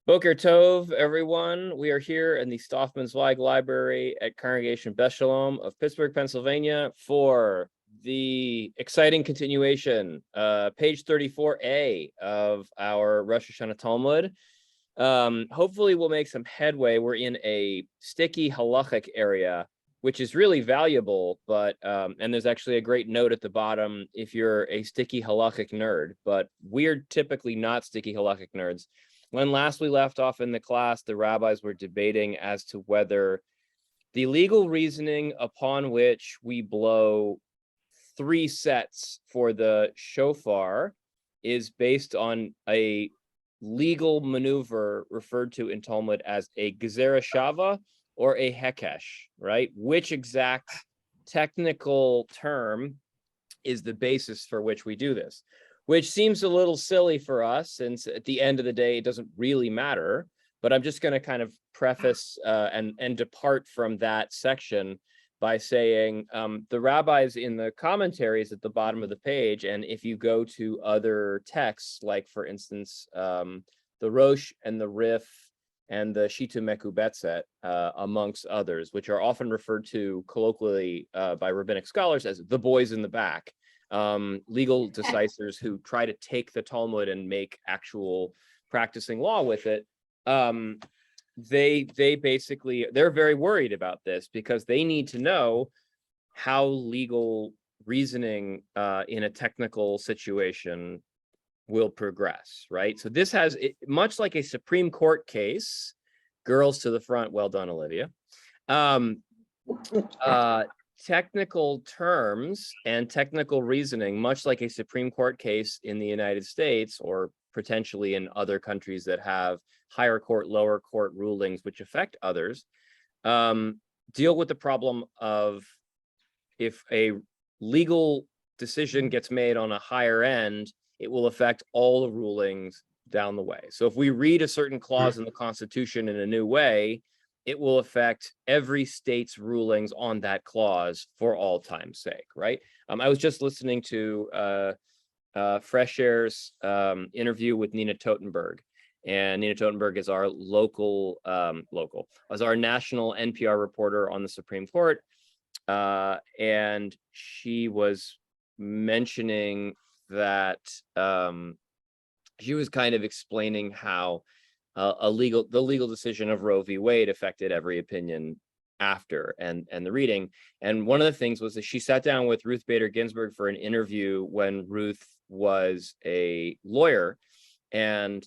Boker Tov, everyone. We are here in the Stoffman-Zweig Library at Congregation Beth Shalom of Pittsburgh, Pennsylvania, for the exciting continuation, page 34a of our Rosh Hashanah Talmud. Hopefully we'll make some headway. We're in a sticky halachic area, which is really valuable, but and there's actually a great note at the bottom if you're a sticky halachic nerd, but we're typically not sticky halachic nerds. When last we left off in the class, the rabbis were debating as to whether the legal reasoning upon which we blow 3 sets for the shofar is based on a legal maneuver referred to in Talmud as a gezerah shava or a hekesh, right? Which exact technical term is the basis for which we do this? Which seems a little silly for us, since at the end of the day, it doesn't really matter. But I'm just going to kind of preface and depart from that section by saying the rabbis in the commentaries at the bottom of the page, and if you go to other texts, like, for instance, the Rosh and the Rif and the Shitu Mekubetset, amongst others, which are often referred to colloquially by rabbinic scholars as the boys in the back, legal decisors who try to take the Talmud and make actual practicing law with it. They basically, they're very worried about this because they need to know how legal reasoning in a technical situation will progress, right? So this has, much like a Supreme Court case, girls to the front, well done, Olivia. Technical terms and technical reasoning, much like a Supreme Court case in the United States, or potentially in other countries that have higher court, lower court rulings which affect others, deal with the problem of if a legal decision gets made on a higher end, it will affect all the rulings down the way. So if we read a certain clause in the Constitution in a new way, it will affect every state's rulings on that clause for all time's sake, right? I was just listening to Fresh Air's interview with Nina Totenberg, and Nina Totenberg is our as our national NPR reporter on the Supreme Court, and she was mentioning that she was kind of explaining how the legal decision of Roe v. Wade affected every opinion after and the reading. And one of the things was that she sat down with Ruth Bader Ginsburg for an interview when Ruth was a lawyer, and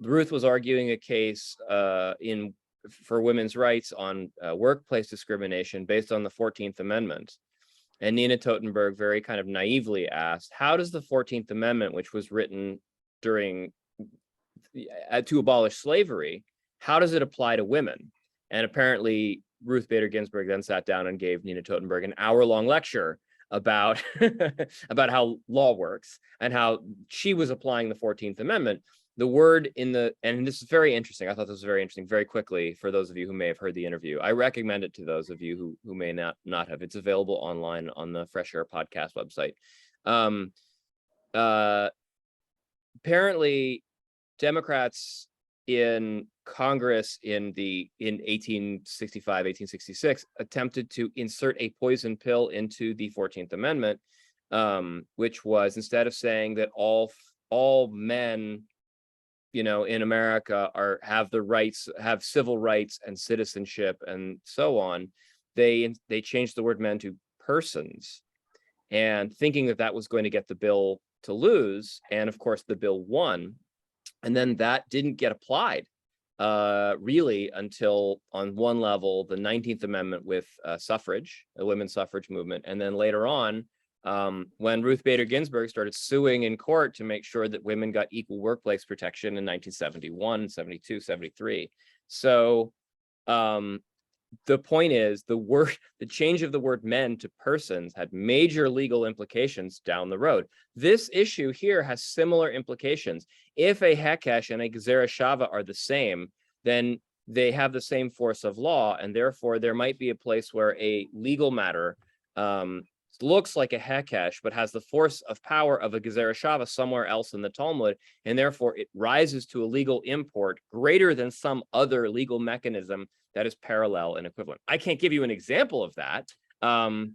Ruth was arguing a case for women's rights on workplace discrimination based on the 14th Amendment. And Nina Totenberg very kind of naively asked, how does the 14th Amendment, which was written during to abolish slavery, how does it apply to women? And apparently Ruth Bader Ginsburg then sat down and gave Nina Totenberg an hour-long lecture about about how law works and how she was applying the 14th Amendment. The word in the, and this is very interesting, I thought this was very interesting, very quickly, for those of you who may have heard the interview. I recommend it to those of you who may not have. It's available online on the Fresh Air podcast website. Apparently, Democrats in Congress in 1865, 1866 attempted to insert a poison pill into the 14th Amendment, which was, instead of saying that all men, in America have the rights, have civil rights and citizenship and so on, they changed the word men to persons, and thinking that was going to get the bill to lose. And of course the bill won. And then that didn't get applied really until, on one level, the 19th Amendment with suffrage, the women's suffrage movement. And then later on, when Ruth Bader Ginsburg started suing in court to make sure that women got equal workplace protection in 1971, 72, 73. So the point is, the change of the word men to persons had major legal implications down the road. This issue here has similar implications. If a hekesh and a gezerah shava are the same, then they have the same force of law, and therefore there might be a place where a legal matter looks like a hekesh, but has the force of power of a gezerah shava somewhere else in the Talmud, and therefore it rises to a legal import greater than some other legal mechanism that is parallel and equivalent. I can't give you an example of that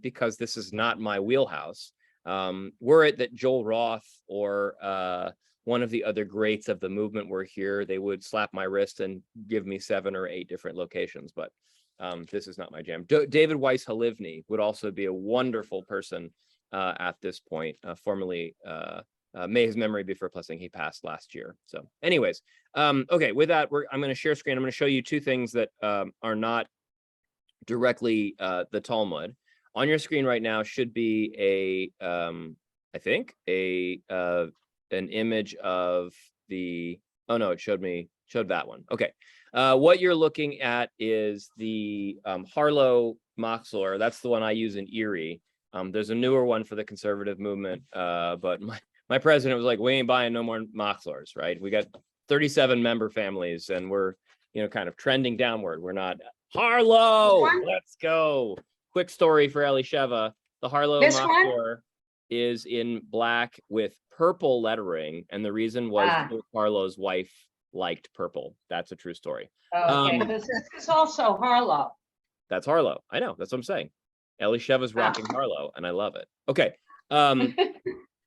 because this is not my wheelhouse. Were it that Joel Roth or one of the other greats of the movement were here, they would slap my wrist and give me 7 or 8 different locations, but this is not my jam. David Weiss Halivni would also be a wonderful person at this point. Formerly, may his memory be for a blessing. He passed last year. So, anyways, okay. With that, I'm going to share screen. I'm going to show you 2 things that are not directly the Talmud. On your screen right now should be I think an image of the. Oh no, it showed that one. Okay. What you're looking at is the Harlow Moxlor. That's the one I use in Erie. There's a newer one for the conservative movement, but my president was like, we ain't buying no more Moxlors, right? We got 37 member families and we're, kind of trending downward. We're not Harlow. Let's go. Quick story for Elisheva. The Harlow Moxlor is in black with purple lettering. And the reason was Harlow's wife liked purple. That's a true story. Okay, this is also Harlow. That's Harlow. I know. That's what I'm saying. Elisheva's rocking Harlow, and I love it. Okay.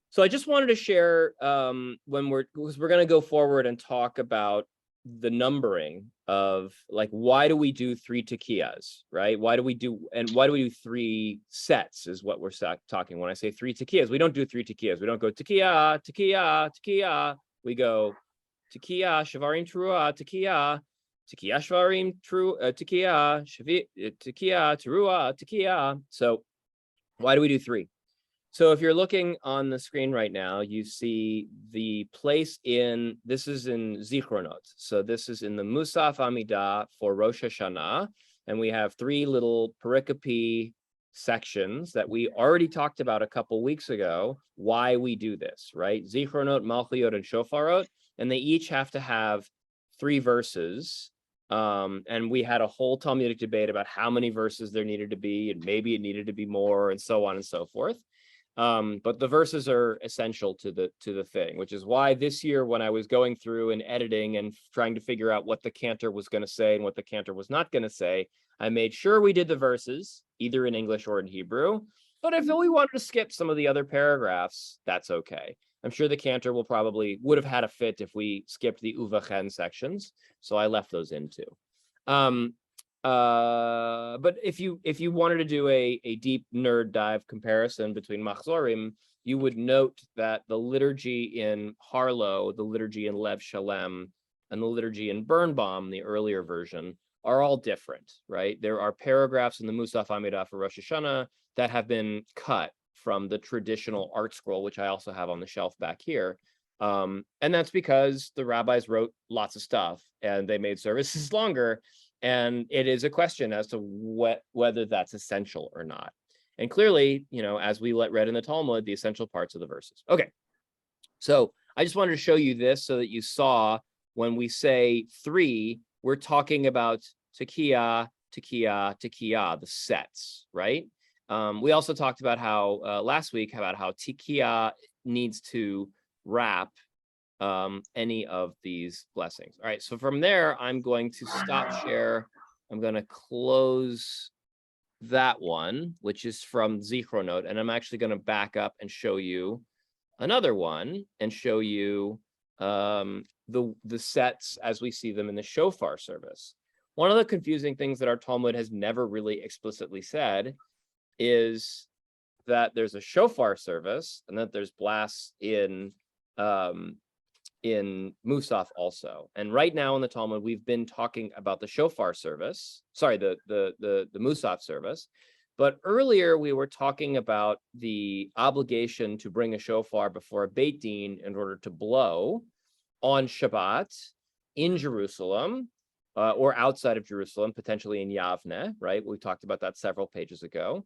So I just wanted to share because we're going to go forward and talk about the numbering of why do we do 3 tekiyas, right? Why do we do 3 sets is what we're talking. When I say 3 tekiyas, we don't do 3 tekiyas. We don't go tekiya, tekiya, tekiya. We go tekiya, shavarim teruah, tekiya, tekiya, shvarim tekiya, tekiya, teruah, tekiya. So why do we do 3? So if you're looking on the screen right now, you see the place this is in Zichronot. So this is in the Musaf Amidah for Rosh Hashanah. And we have 3 little pericope sections that we already talked about a couple weeks ago, why we do this, right? Zichronot, Malchiot, and Shofarot. And they each have to have 3 verses. And we had a whole Talmudic debate about how many verses there needed to be, and maybe it needed to be more, and so on and so forth. But the verses are essential to the thing, which is why this year, when I was going through and editing and trying to figure out what the cantor was going to say and what the cantor was not going to say, I made sure we did the verses either in English or in Hebrew. But if we wanted to skip some of the other paragraphs, that's okay. I'm sure the cantor would have had a fit if we skipped the uvachen sections, so I left those in too. But if you wanted to do a deep nerd dive comparison between Machzorim, you would note that the liturgy in Harlow, the liturgy in Lev Shalem, and the liturgy in Birnbaum, the earlier version, are all different, right? There are paragraphs in the Musaf Amidah for Rosh Hashanah that have been cut from the traditional art scroll, which I also have on the shelf back here. And that's because the rabbis wrote lots of stuff and they made services longer. And it is a question as to whether that's essential or not. And clearly, as we read in the Talmud, the essential parts of the verses. Okay, so I just wanted to show you this so that you saw when we say 3, we're talking about tekiya, tekiya, tekiya, the sets, right? We also talked about how last week about how tekiya needs to wrap any of these blessings. All right, so from there, I'm going to stop share. I'm going to close that one, which is from Zichronot, and I'm actually going to back up and show you another one and show you the sets as we see them in the shofar service. One of the confusing things that our Talmud has never really explicitly said is that there's a shofar service and that there's blasts in Musaf also. And right now in the Talmud, we've been talking about the shofar service, the Musaf service. But earlier we were talking about the obligation to bring a shofar before a Beit Din in order to blow on Shabbat in Jerusalem or outside of Jerusalem, potentially in Yavne, right? We talked about that several pages ago.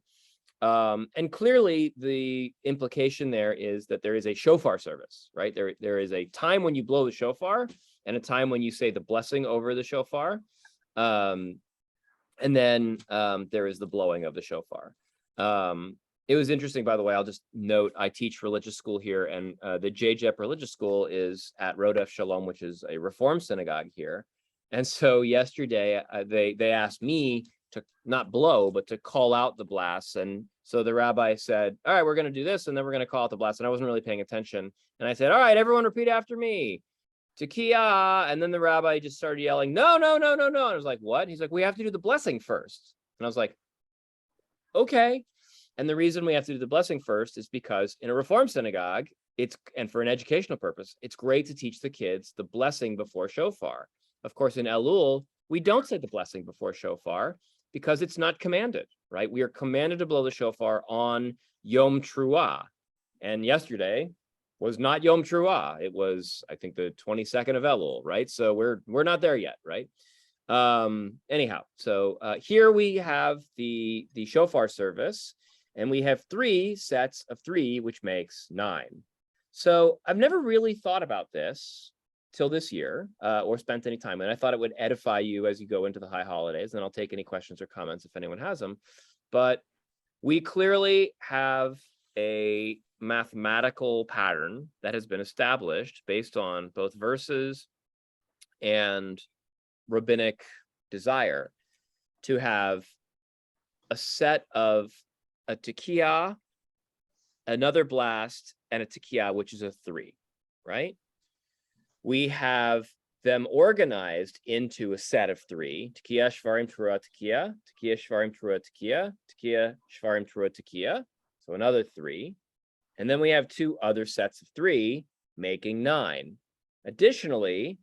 And clearly the implication there is that there is a shofar service, right? There is a time when you blow the shofar and a time when you say the blessing over the shofar. And then there is the blowing of the shofar. It was interesting, by the way. I'll just note I teach religious school here, and the JJEP religious school is at Rodef Shalom, which is a Reform synagogue here. And so yesterday they asked me to not blow, but to call out the blasts. And so the rabbi said, "All right, we're going to do this, and then we're going to call out the blast." And I wasn't really paying attention. And I said, "All right, everyone, repeat after me. Tekiah." And then the rabbi just started yelling, "No, no, no, no, no." And I was like, "What?" He's like, "We have to do the blessing first." And I was like, "Okay." And the reason we have to do the blessing first is because in a Reform synagogue, and for an educational purpose, it's great to teach the kids the blessing before shofar. Of course, in Elul, we don't say the blessing before shofar because it's not commanded, right? We are commanded to blow the shofar on Yom Truah. And yesterday was not Yom Truah. It was, I think, the 22nd of Elul, right? So we're not there yet, right? Anyhow, so here we have the shofar service. And we have 3 sets of 3, which makes 9. So I've never really thought about this till this year, or spent any time. And I thought it would edify you as you go into the high holidays. And I'll take any questions or comments if anyone has them. But we clearly have a mathematical pattern that has been established based on both verses and rabbinic desire to have a set of a tekiah, another blast, and a tekiah, which is a 3, right? We have them organized into a set of 3: tekiah, shvarim, teruah, tekiah, tekiah, shvarim, teruah, tekiah, tekiah, shvarim, teruah, tekiah. So another 3. And then we have 2 other sets of 3, making 9. Additionally,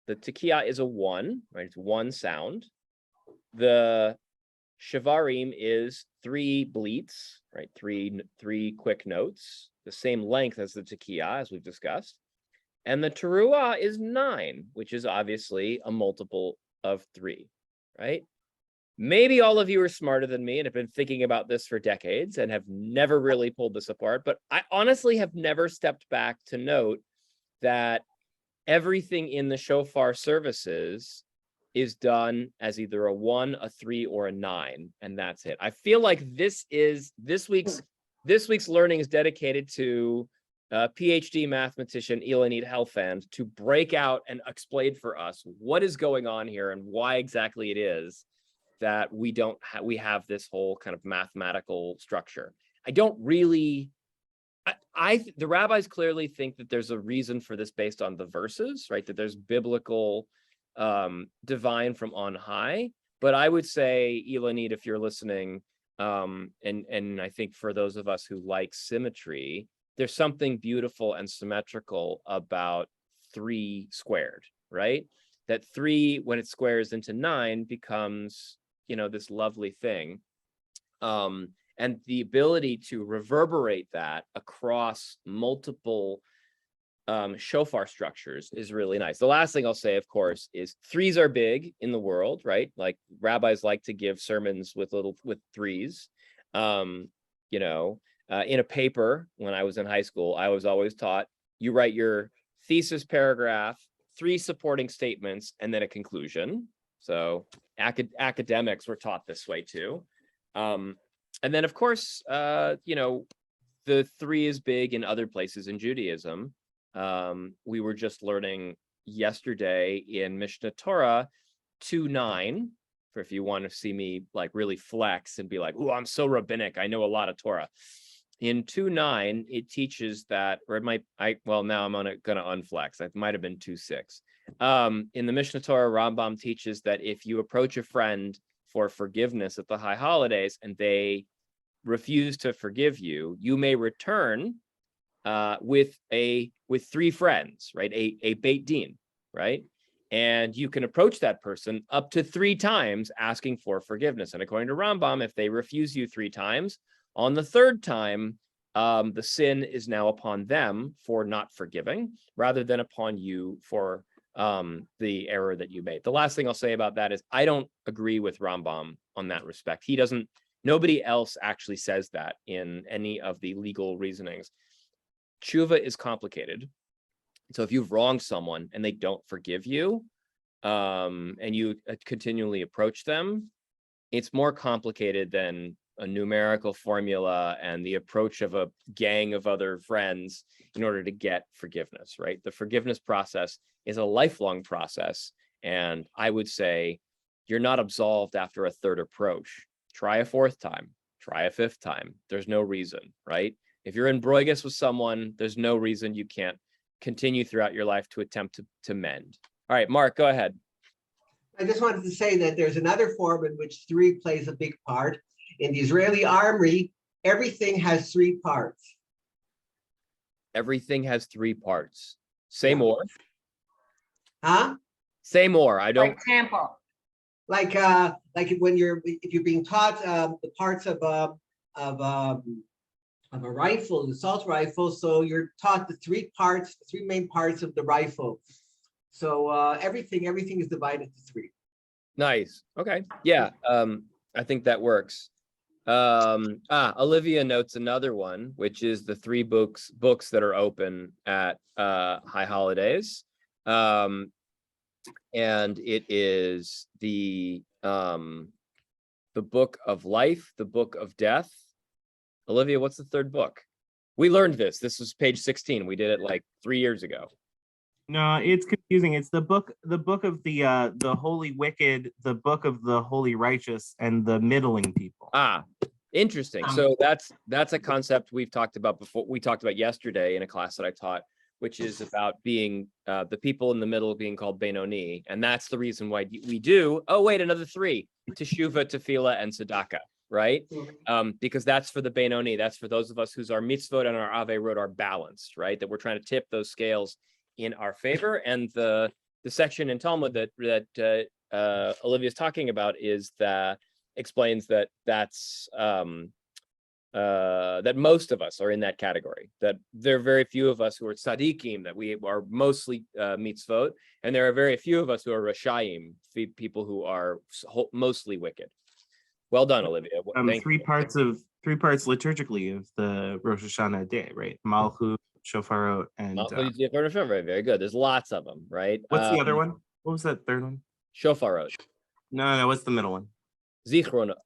the tekiah is a 1, right? It's 1 sound. The Shavarim is 3 bleats, right? Three quick notes, the same length as the tekiah, as we've discussed. And the teruah is 9, which is obviously a multiple of 3, right? Maybe all of you are smarter than me and have been thinking about this for decades and have never really pulled this apart, but I honestly have never stepped back to note that everything in the shofar services is done as either a 1, a 3, or a 9, and that's it. I feel like this week's learning is dedicated to PhD mathematician Ilanit Helfand to break out and explain for us what is going on here and why exactly it is that we have this whole kind of mathematical structure. I don't really. The rabbis clearly think that there's a reason for this based on the verses, right? That there's biblical divine from on high. But I would say, Ilanit, if you're listening, and I think for those of us who like symmetry, there's something beautiful and symmetrical about 3 squared, right? That 3, when it squares into 9, becomes, this lovely thing. And the ability to reverberate that across multiple shofar structures is really nice. The last thing I'll say, of course, is 3s are big in the world, right? Like rabbis like to give sermons with 3s. In a paper when I was in high school, I was always taught you write your thesis paragraph, 3 supporting statements, and then a conclusion. So academics were taught this way too. And then, of course, the 3 is big in other places in Judaism. We were just learning yesterday in Mishnah Torah 2:9, for if you want to see me like really flex and be like, "Oh, I'm so rabbinic, I know a lot of Torah." In 2:9, it teaches that, or it might, now I'm gonna unflex. It might have been 2:6. In the Mishnah Torah, Rambam teaches that if you approach a friend for forgiveness at the high holidays and they refuse to forgive you, you may return with 3 friends, right? A Beit Din, right? And you can approach that person up to 3 times asking for forgiveness. And according to Rambam, if they refuse you 3 times, on the 3rd time, the sin is now upon them for not forgiving, rather than upon you for the error that you made. The last thing I'll say about that is I don't agree with Rambam on that respect. Nobody else actually says that in any of the legal reasonings. Tshuva is complicated. So if you've wronged someone and they don't forgive you, and you continually approach them, it's more complicated than a numerical formula and the approach of a gang of other friends in order to get forgiveness, right? The forgiveness process is a lifelong process. And I would say you're not absolved after a third approach. Try a fourth time, try a fifth time. There's no reason, right? If you're in broigus with someone, there's no reason you can't continue throughout your life to attempt to mend. All right, Mark, go ahead. I just wanted to say that there's another form in which 3 plays a big part. In the Israeli army, everything has 3 parts. Everything has 3 parts. Say Yeah. more. Huh? Say more. I For don't. example, Like when if you're being taught the parts of a rifle, the assault rifle, so you're taught the 3 parts, the 3 main parts of the rifle. So everything is divided to 3. Nice. Okay. Yeah. I think that works. Olivia notes another one, which is the 3 books that are open at high holidays. And it is the book of life, the book of death. Olivia, what's the 3rd book? We learned this. This was page 16. We did it like 3 years ago. No, it's confusing. It's the book of the holy wicked, the book of the holy righteous, and the middling people. Interesting. So that's a concept we've talked about before. We talked about yesterday in a class that I taught, which is about being the people in the middle being called Benoni. And that's the reason why we do, another 3, Teshuvah, Tefillah, and Tzedakah, right? Because that's for the Benoni. That's for those of us whose our mitzvot and our averot are balanced, right? That we're trying to tip those scales in our favor. And the section in Talmud that Olivia's talking about explains that that's that most of us are in that category, that there are very few of us who are tzaddikim, that we are mostly mitzvot, and there are very few of us who are rashayim, people who are mostly wicked. Well done, Olivia. Thank 3 you. parts liturgically of the Rosh Hashanah day, right? Malchut, Shofarot, and Very good. There's lots of them, right? what's the other one? What was that 3rd one? Shofarot. No, what's the middle one? Zichronot.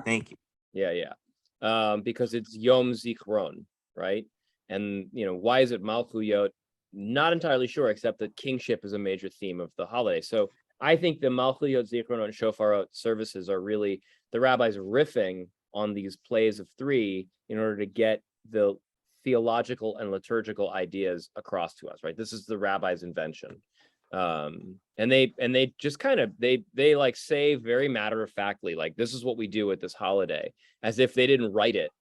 Thank you. Yeah. Because it's Yom Zichron, right? And why is it Malchuyot? Not entirely sure, except that kingship is a major theme of the holiday. So I think the Malchuyot, Zichronot, and Shofarot services are really the rabbis riffing on these plays of 3 in order to get the theological and liturgical ideas across to us, right? This is the rabbi's invention. And they just kind of they like say very matter-of-factly, like, this is what we do at this holiday, as if they didn't write it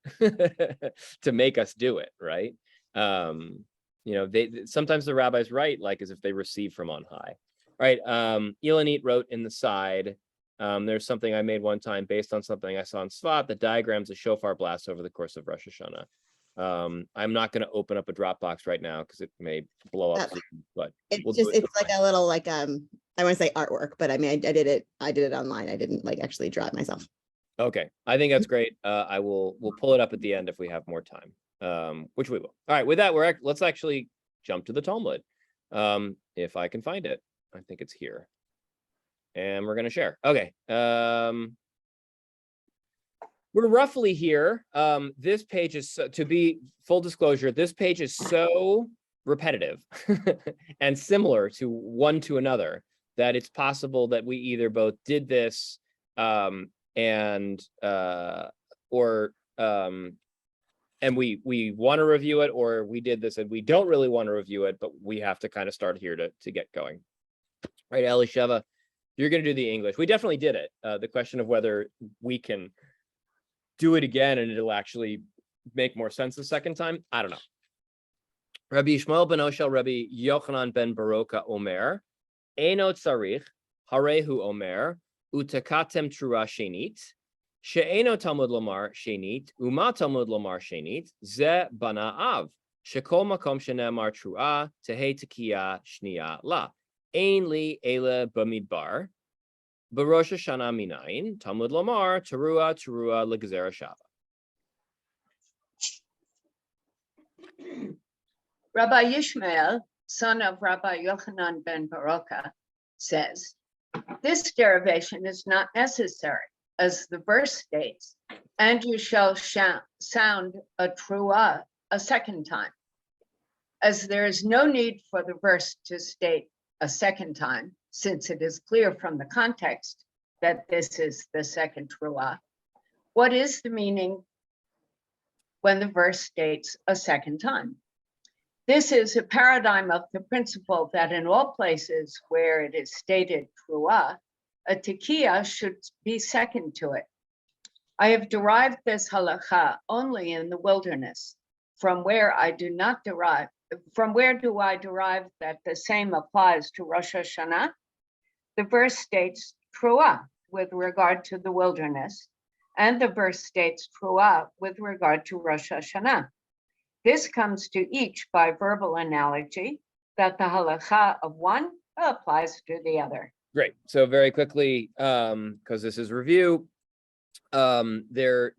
to make us do it, right? They sometimes the rabbis write like as if they receive from on high. All right. Ilanit wrote in the side, there's something I made one time based on something I saw in Svat that diagrams a shofar blast over the course of Rosh Hashanah. I'm not going to open up a Dropbox right now because it may blow up, but it's like a little I want to say artwork, but I mean I did it online. I didn't actually draw it myself. Okay, I think that's great. We'll pull it up at the end if we have more time, which we will. All right, with that, let's actually jump to the Talmud, if I can find it. I think it's here, and we're going to share. Okay. We're roughly here. This page is, to be full disclosure, this page is so repetitive and similar to one to another that it's possible that we either both did this and we want to review it, or we did this and we don't really want to review it, but we have to kind of start here to get going. Right, Elisheva, you're going to do the English. We definitely did it. The question of whether we can do it again and it'll actually make more sense the second time, I don't know. Rabbi Yishmael ben Oshel, Rabbi Yochanan ben Baroka Omer, Eino Tzarich, Harehu Omer, Utakatem Trua Shenit, She'eno Talmud Lomar Shenit, Uma Talmud Lomar Shenit, Ze Bana Av, Shekol Makom Shenemar Trua, Tehe Tekiya Shnia La, Ein Li Ele Bamidbar, Barosh Hashanah Minayin, Talmud Lomar, Terua Legzera Shava. Rabbi Yishmael, son of Rabbi Yochanan ben Baroka, says, this derivation is not necessary as the verse states, and you shall sound a truah a second time. As there is no need for the verse to state a second time, since it is clear from the context that this is the second truah, what is the meaning when the verse states a second time? This is a paradigm of the principle that in all places where it is stated truah, a tekiah should be second to it. I have derived this halakha only in the wilderness, from where do I derive that the same applies to Rosh Hashanah? The verse states truah with regard to the wilderness, and the verse states truah with regard to Rosh Hashanah. This comes to each by verbal analogy that the halakha of one applies to the other. Great. So very quickly, because this is review, they're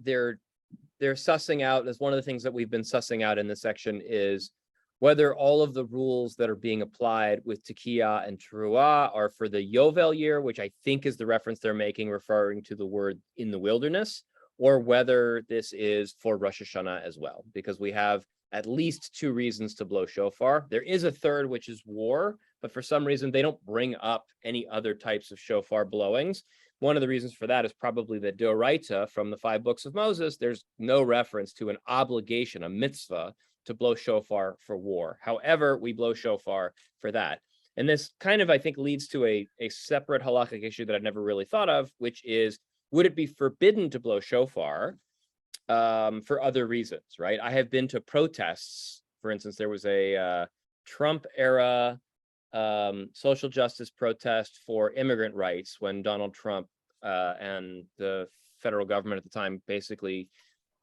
sussing out, as one of the things that we've been sussing out in this section is whether all of the rules that are being applied with tekiah and teruah are for the Yovel year, which I think is the reference they're making, referring to the word in the wilderness, or whether this is for Rosh Hashanah as well, because we have at least two reasons to blow shofar. There is a third, which is war, but for some reason they don't bring up any other types of shofar blowings. One of the reasons for that is probably that Doraita from the 5 books of Moses, there's no reference to an obligation, a mitzvah, to blow shofar for war. However, we blow shofar for that. And this kind of, I think, leads to a separate halakhic issue that I've never really thought of, which is, would it be forbidden to blow shofar for other reasons, right? I have been to protests. For instance, there was a Trump era social justice protest for immigrant rights when Donald Trump and the federal government at the time basically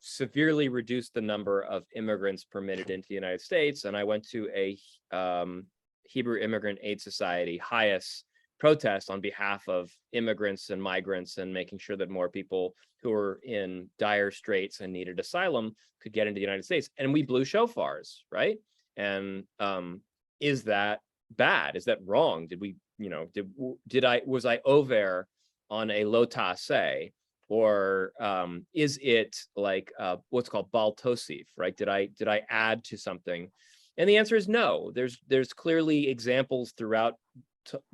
severely reduced the number of immigrants permitted into the United States. And I went to a Hebrew Immigrant Aid Society, HIAS, protest on behalf of immigrants and migrants and making sure that more people who were in dire straits and needed asylum could get into the United States. And we blew shofars, right? And is that bad? Is that wrong? Did we, was I over on a lo ta'aseh? Or is it like what's called bal tosif, right? Did I add to something? And the answer is no. There's clearly examples throughout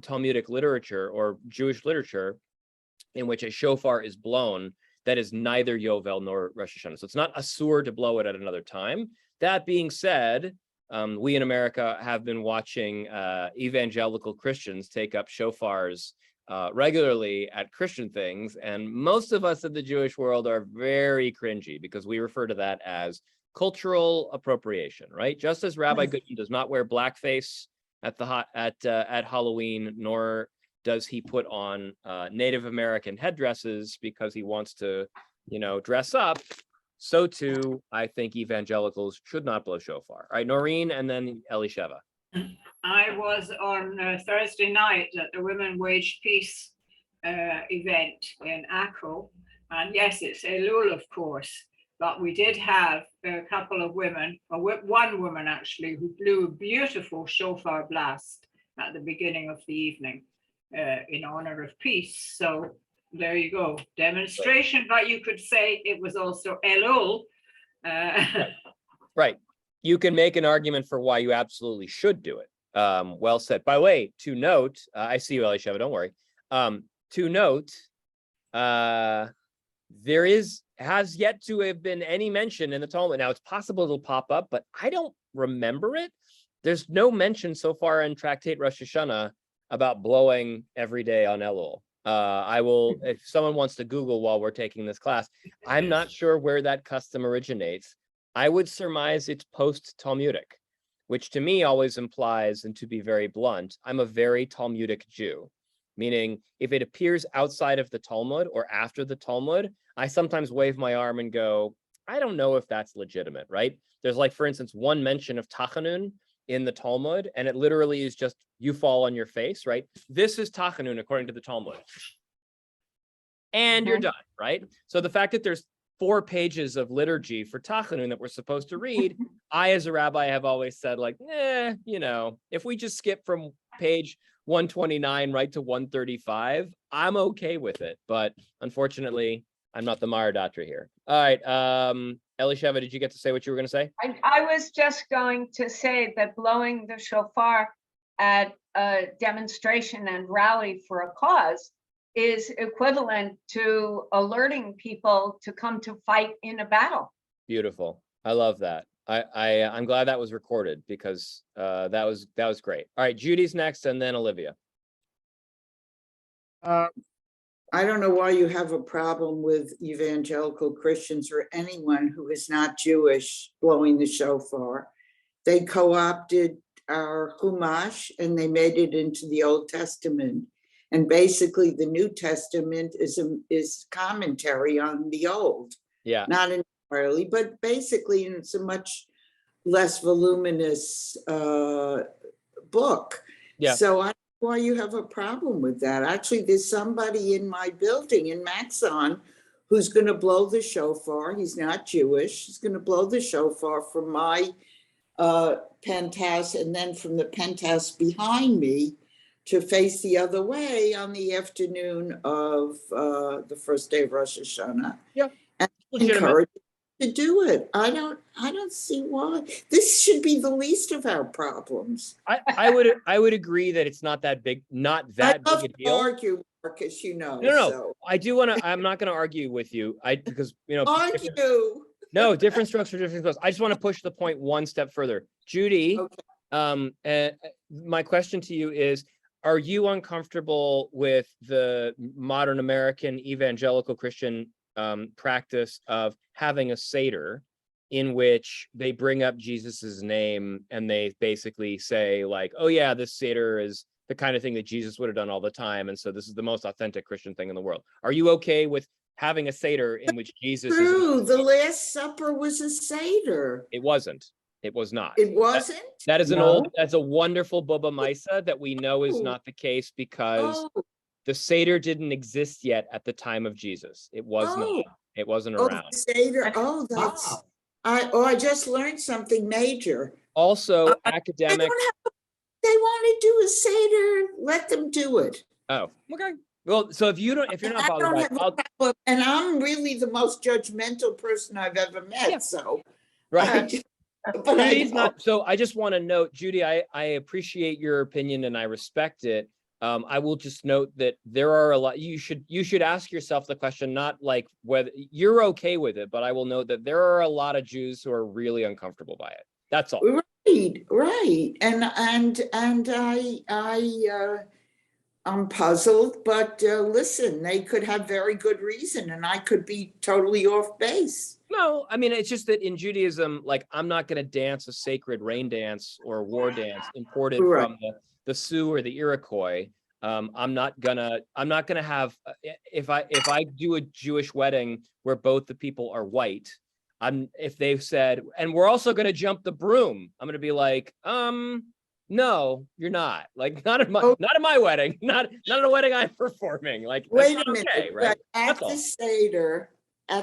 Talmudic literature or Jewish literature in which a shofar is blown that is neither Yovel nor Rosh Hashanah. So it's not asur to blow it at another time. That being said, we in America have been watching evangelical Christians take up shofars regularly at Christian things, and most of us in the Jewish world are very cringy because we refer to that as cultural appropriation, right? Just as Rabbi Goodman does not wear blackface at Halloween, nor does he put on Native American headdresses because he wants to, dress up. So too, I think evangelicals should not blow shofar. All right, Noreen, and then Elisheva. I was on Thursday night at the Women Wage Peace event in Akko, and yes, it's Elul, of course, but we did have a couple of women, or one woman actually, who blew a beautiful shofar blast at the beginning of the evening in honor of peace. So there you go, demonstration, but you could say it was also Elul. Right. You can make an argument for why you absolutely should do it. Well said. By the way, to note, I see you, Elisheva, don't worry. To note, there has yet to have been any mention in the Talmud. Now, it's possible it'll pop up, but I don't remember it. There's no mention so far in Tractate Rosh Hashanah about blowing every day on Elul. I will, if someone wants to Google while we're taking this class, I'm not sure where that custom originates. I would surmise it's post-Talmudic, which to me always implies, and to be very blunt, I'm a very Talmudic Jew, meaning if it appears outside of the Talmud or after the Talmud, I sometimes wave my arm and go, I don't know if that's legitimate, right? There's like, for instance, one mention of Tachanun in the Talmud, and it literally is just, you fall on your face, right? This is Tachanun according to the Talmud. And you're done, right? So the fact that there's 4 pages of liturgy for Tachanun that we're supposed to read. I, as a rabbi, have always said, like, if we just skip from page 129 right to 135, I'm okay with it. But unfortunately, I'm not the Mara Datra here. All right. Elisheva, did you get to say what you were going to say? I was just going to say that blowing the shofar at a demonstration and rally for a cause is equivalent to alerting people to come to fight in a battle. Beautiful. I love that. I'm glad that was recorded because that was great. All right, Judy's next, and then Olivia. I don't know why you have a problem with evangelical Christians or anyone who is not Jewish blowing the shofar. They co-opted our Chumash and they made it into the Old Testament. And basically the New Testament is commentary on the Old. Yeah. Not entirely, but basically it's a much less voluminous book. Yeah. So I don't know why you have a problem with that. Actually, there's somebody in my building in Maxon who's going to blow the shofar. He's not Jewish. He's going to blow the shofar from my penthouse and then from the penthouse behind me to face the other way on the afternoon of the first day of Rosh Hashanah. Yeah. And Legitimate. encourage to do it. I don't see why. This should be the least of our problems. I would agree that it's not that big, not that I love big a to deal. argue, Marcus, you know. No. So. I do want to. I'm not going to argue with you. Because Argue. No, different strokes for different folks. I just want to push the point one step further. Judy, Okay. my question to you is, are you uncomfortable with the modern American evangelical Christian practice of having a Seder in which they bring up Jesus's name and they basically say like, oh yeah, this Seder is the kind of thing that Jesus would have done all the time. And so this is the most authentic Christian thing in the world. Are you okay with having a Seder in which Jesus True, the Last Supper was a Seder. It wasn't. It was not. It wasn't? That is No. that's a wonderful Boba Misa that we know is not the case because the Seder didn't exist yet at the time of Jesus. It was not. It wasn't around. The Seder. Oh, that's I just learned something major. Also, They academic. want to do a Seder, let them do it. Oh, okay. Well, so if you're not I bothered don't by have a problem, and I'm really the most judgmental person I've ever met. Yeah. So right. but Judy's not. So I just want to note, Judy, I appreciate your opinion and I respect it. I will just note that there are a lot. You should ask yourself the question, not like whether you're okay with it, but I will note that there are a lot of Jews who are really uncomfortable by it. That's all. Right. And I'm puzzled, but listen, they could have very good reason and I could be totally off base. No, I mean, it's just that in Judaism, like, I'm not going to dance a sacred rain dance or war dance imported from the Sioux or the Iroquois. I'm not gonna have, if I do a Jewish wedding where both the people are white, if they've said, and we're also going to jump the broom, I'm going to be like, no, you're not. Like, not at my wedding, not at a wedding I'm performing. Like, wait that's a minute, okay, right? At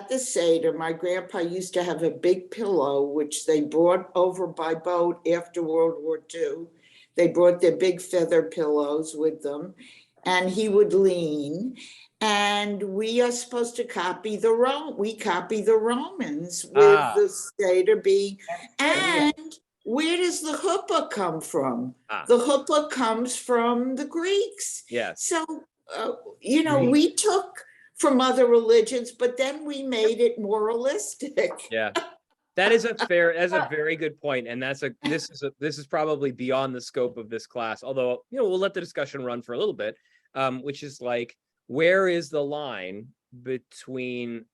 the Seder, my grandpa used to have a big pillow, which they brought over by boat after World War II. They brought their big feather pillows with them, and he would lean. And we are supposed to copy the Romans with the Seder being, and where does the chuppah come from? The chuppah comes from the Greeks. Yes. So, we took from other religions, but then we made it moralistic. Yeah. That is a very good point. And this is probably beyond the scope of this class, although, we'll let the discussion run for a little bit, which is like, where is the line between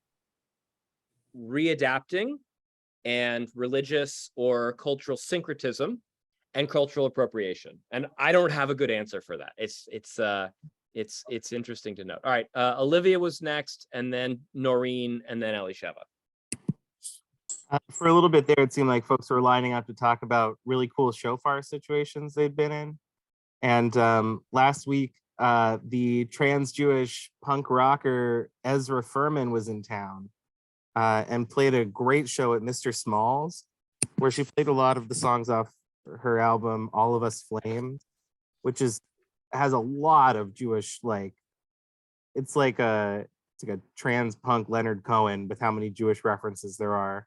readapting and religious or cultural syncretism and cultural appropriation? And I don't have a good answer for that. It's interesting to note. All right, Olivia was next, and then Noreen, and then Elisheva. For a little bit there, it seemed like folks were lining up to talk about really cool shofar situations they'd been in. And last week, the trans Jewish punk rocker Ezra Furman was in town. and played a great show at Mr. Small's, where she played a lot of the songs off her album All of Us Flame, which has a lot of Jewish, like it's like a trans punk Leonard Cohen with how many Jewish references there are.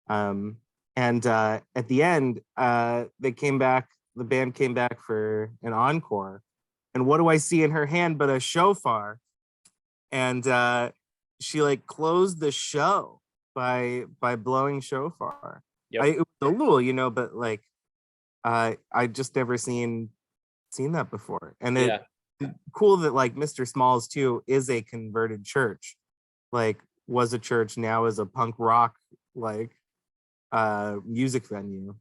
And at the end, the band came back for an encore. And what do I see in her hand but a shofar? And she like closed the show by blowing shofar. Yep. It was a little, but like I just never seen that before. And it's cool that like Mr. Smalls too is a converted church, like was a church, now is a punk rock like music venue.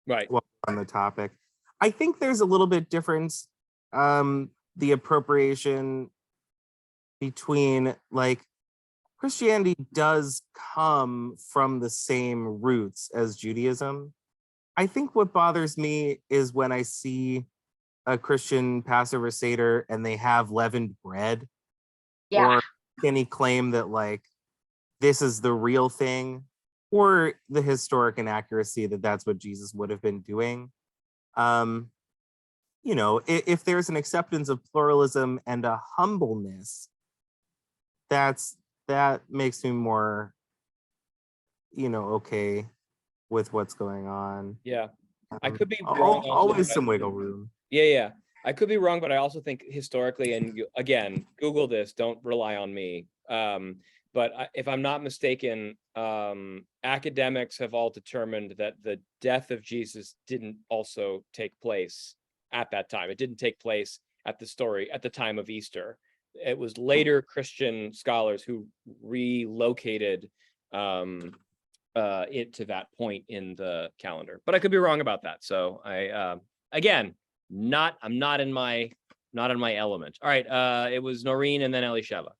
Right. Well, on the topic, I think there's a little bit difference, the appropriation between like Christianity does come from the same roots as Judaism. I think what bothers me is when I see a Christian Passover Seder and they have leavened bread. Yeah. Or any claim that like this is the real thing, or the historic inaccuracy that that's what Jesus would have been doing. If there's an acceptance of pluralism and a humbleness, that makes me more, okay with what's going on. Yeah. I could be wrong. Always some wiggle room. Yeah. I could be wrong, but I also think historically, and again, Google this, don't rely on me. But if I'm not mistaken, academics have all determined that the death of Jesus didn't also take place at that time. It didn't take place at the time of Easter. It was later Christian scholars who relocated it to that point in the calendar. But I could be wrong about that. So I'm not in my element. All right, it was Noreen and then Elisheva.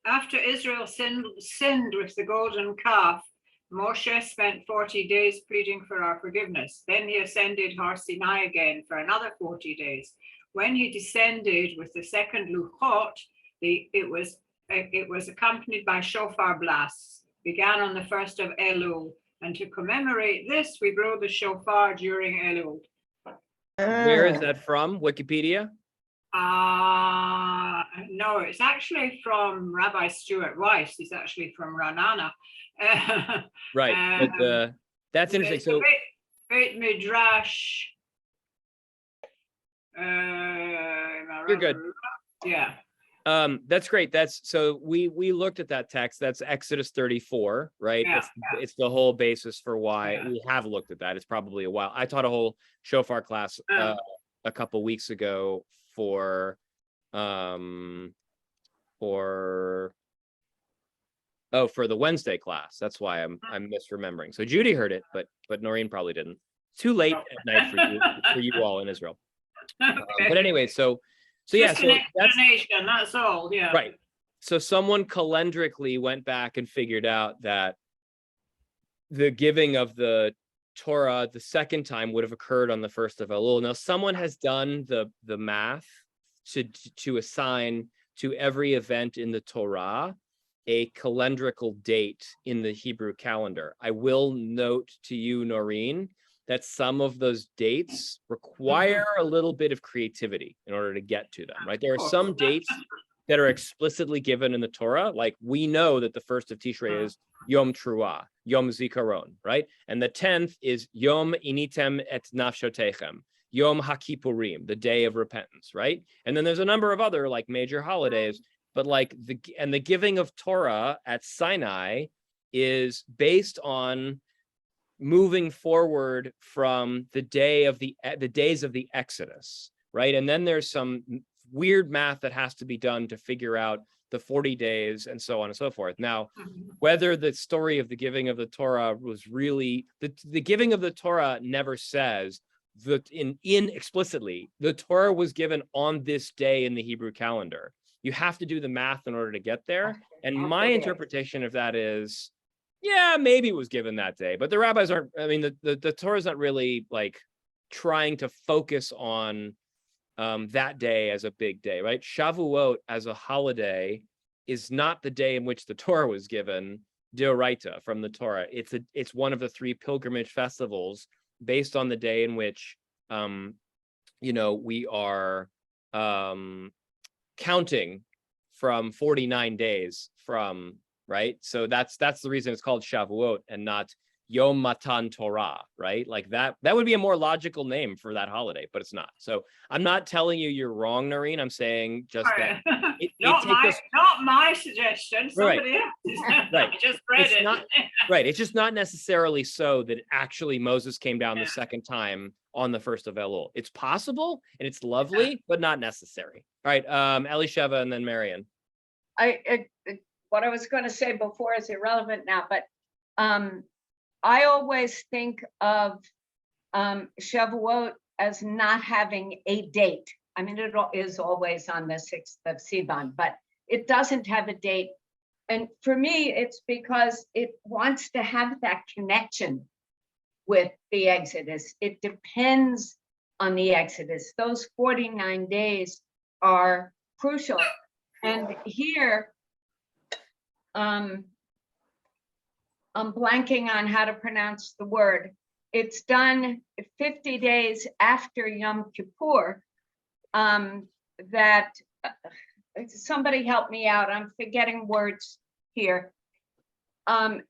After Israel sinned with the golden calf, Moshe spent 40 days pleading for our forgiveness. Then he ascended Har Sinai again for another 40 days. When he descended with the second Luchot, it was accompanied by shofar blasts. Began on the 1st of Elul, and to commemorate this, we blow the shofar during Elul. Where is that from? Wikipedia? No, it's actually from Rabbi Stuart Weiss. He's actually from Ra'anana. Right, but that's interesting. It's So Beit Midrash. You're good. Yeah. That's great. So we looked at that text. That's Exodus 34, right? Yeah, it's the whole basis for why we have looked at that. It's probably a while. I taught a whole shofar class a couple weeks ago for the Wednesday class. That's why I'm misremembering. So Judy heard it, but Noreen probably didn't. Too late at night for you all in Israel. Okay. But anyway, so Just an explanation, that's all. Yeah. Right. So someone calendrically went back and figured out that the giving of the Torah the second time would have occurred on the 1st of Elul. Now, someone has done the math to assign to every event in the Torah a calendrical date in the Hebrew calendar. I will note to you, Noreen, that some of those dates require a little bit of creativity in order to get to them, right? There are some dates that are explicitly given in the Torah, like we know that the 1st of Tishrei is Yom Truah, Yom Zikaron, right? And the 10th is Yom Initem et Nafshotechem, Yom HaKippurim, the Day of Repentance, right? And then there's a number of other like major holidays, but like the giving of Torah at Sinai is based on moving forward from the days of the Exodus, right? And then there's some weird math that has to be done to figure out the 40 days and so on and so forth. Now, whether the story of the giving of the Torah was really the giving of the Torah never says that in explicitly the Torah was given on this day in the Hebrew calendar. You have to do the math in order to get there. And my interpretation of that is, yeah, maybe it was given that day, but the rabbis aren't, I mean, the Torah is not really like trying to focus on that day as a big day, right? Shavuot as a holiday is not the day in which the Torah was given, Deoraita, from the Torah. It's one of the 3 pilgrimage festivals based on the day in which we are counting from 49 days from, right? So that's the reason it's called Shavuot and not Yom Matan Torah, right? Like that would be a more logical name for that holiday, but it's not. So I'm not telling you you're wrong, Noreen. I'm saying just that not my suggestion. Somebody else's. Right. I just read It's it. not right. It's just not necessarily so that actually Moses came down the second time on the 1st of Elul. It's possible and it's lovely, but not necessary. All right, Elisheva and then Marion. What I was going to say before is irrelevant now, but I always think of Shavuot as not having a date. I mean, it is always on the 6th of Sivan, but it doesn't have a date. And for me, it's because it wants to have that connection with the Exodus. It depends on the Exodus. Those 49 days are crucial. And here, I'm blanking on how to pronounce the word. It's done 50 days after Yom Kippur. That somebody help me out. I'm forgetting words here.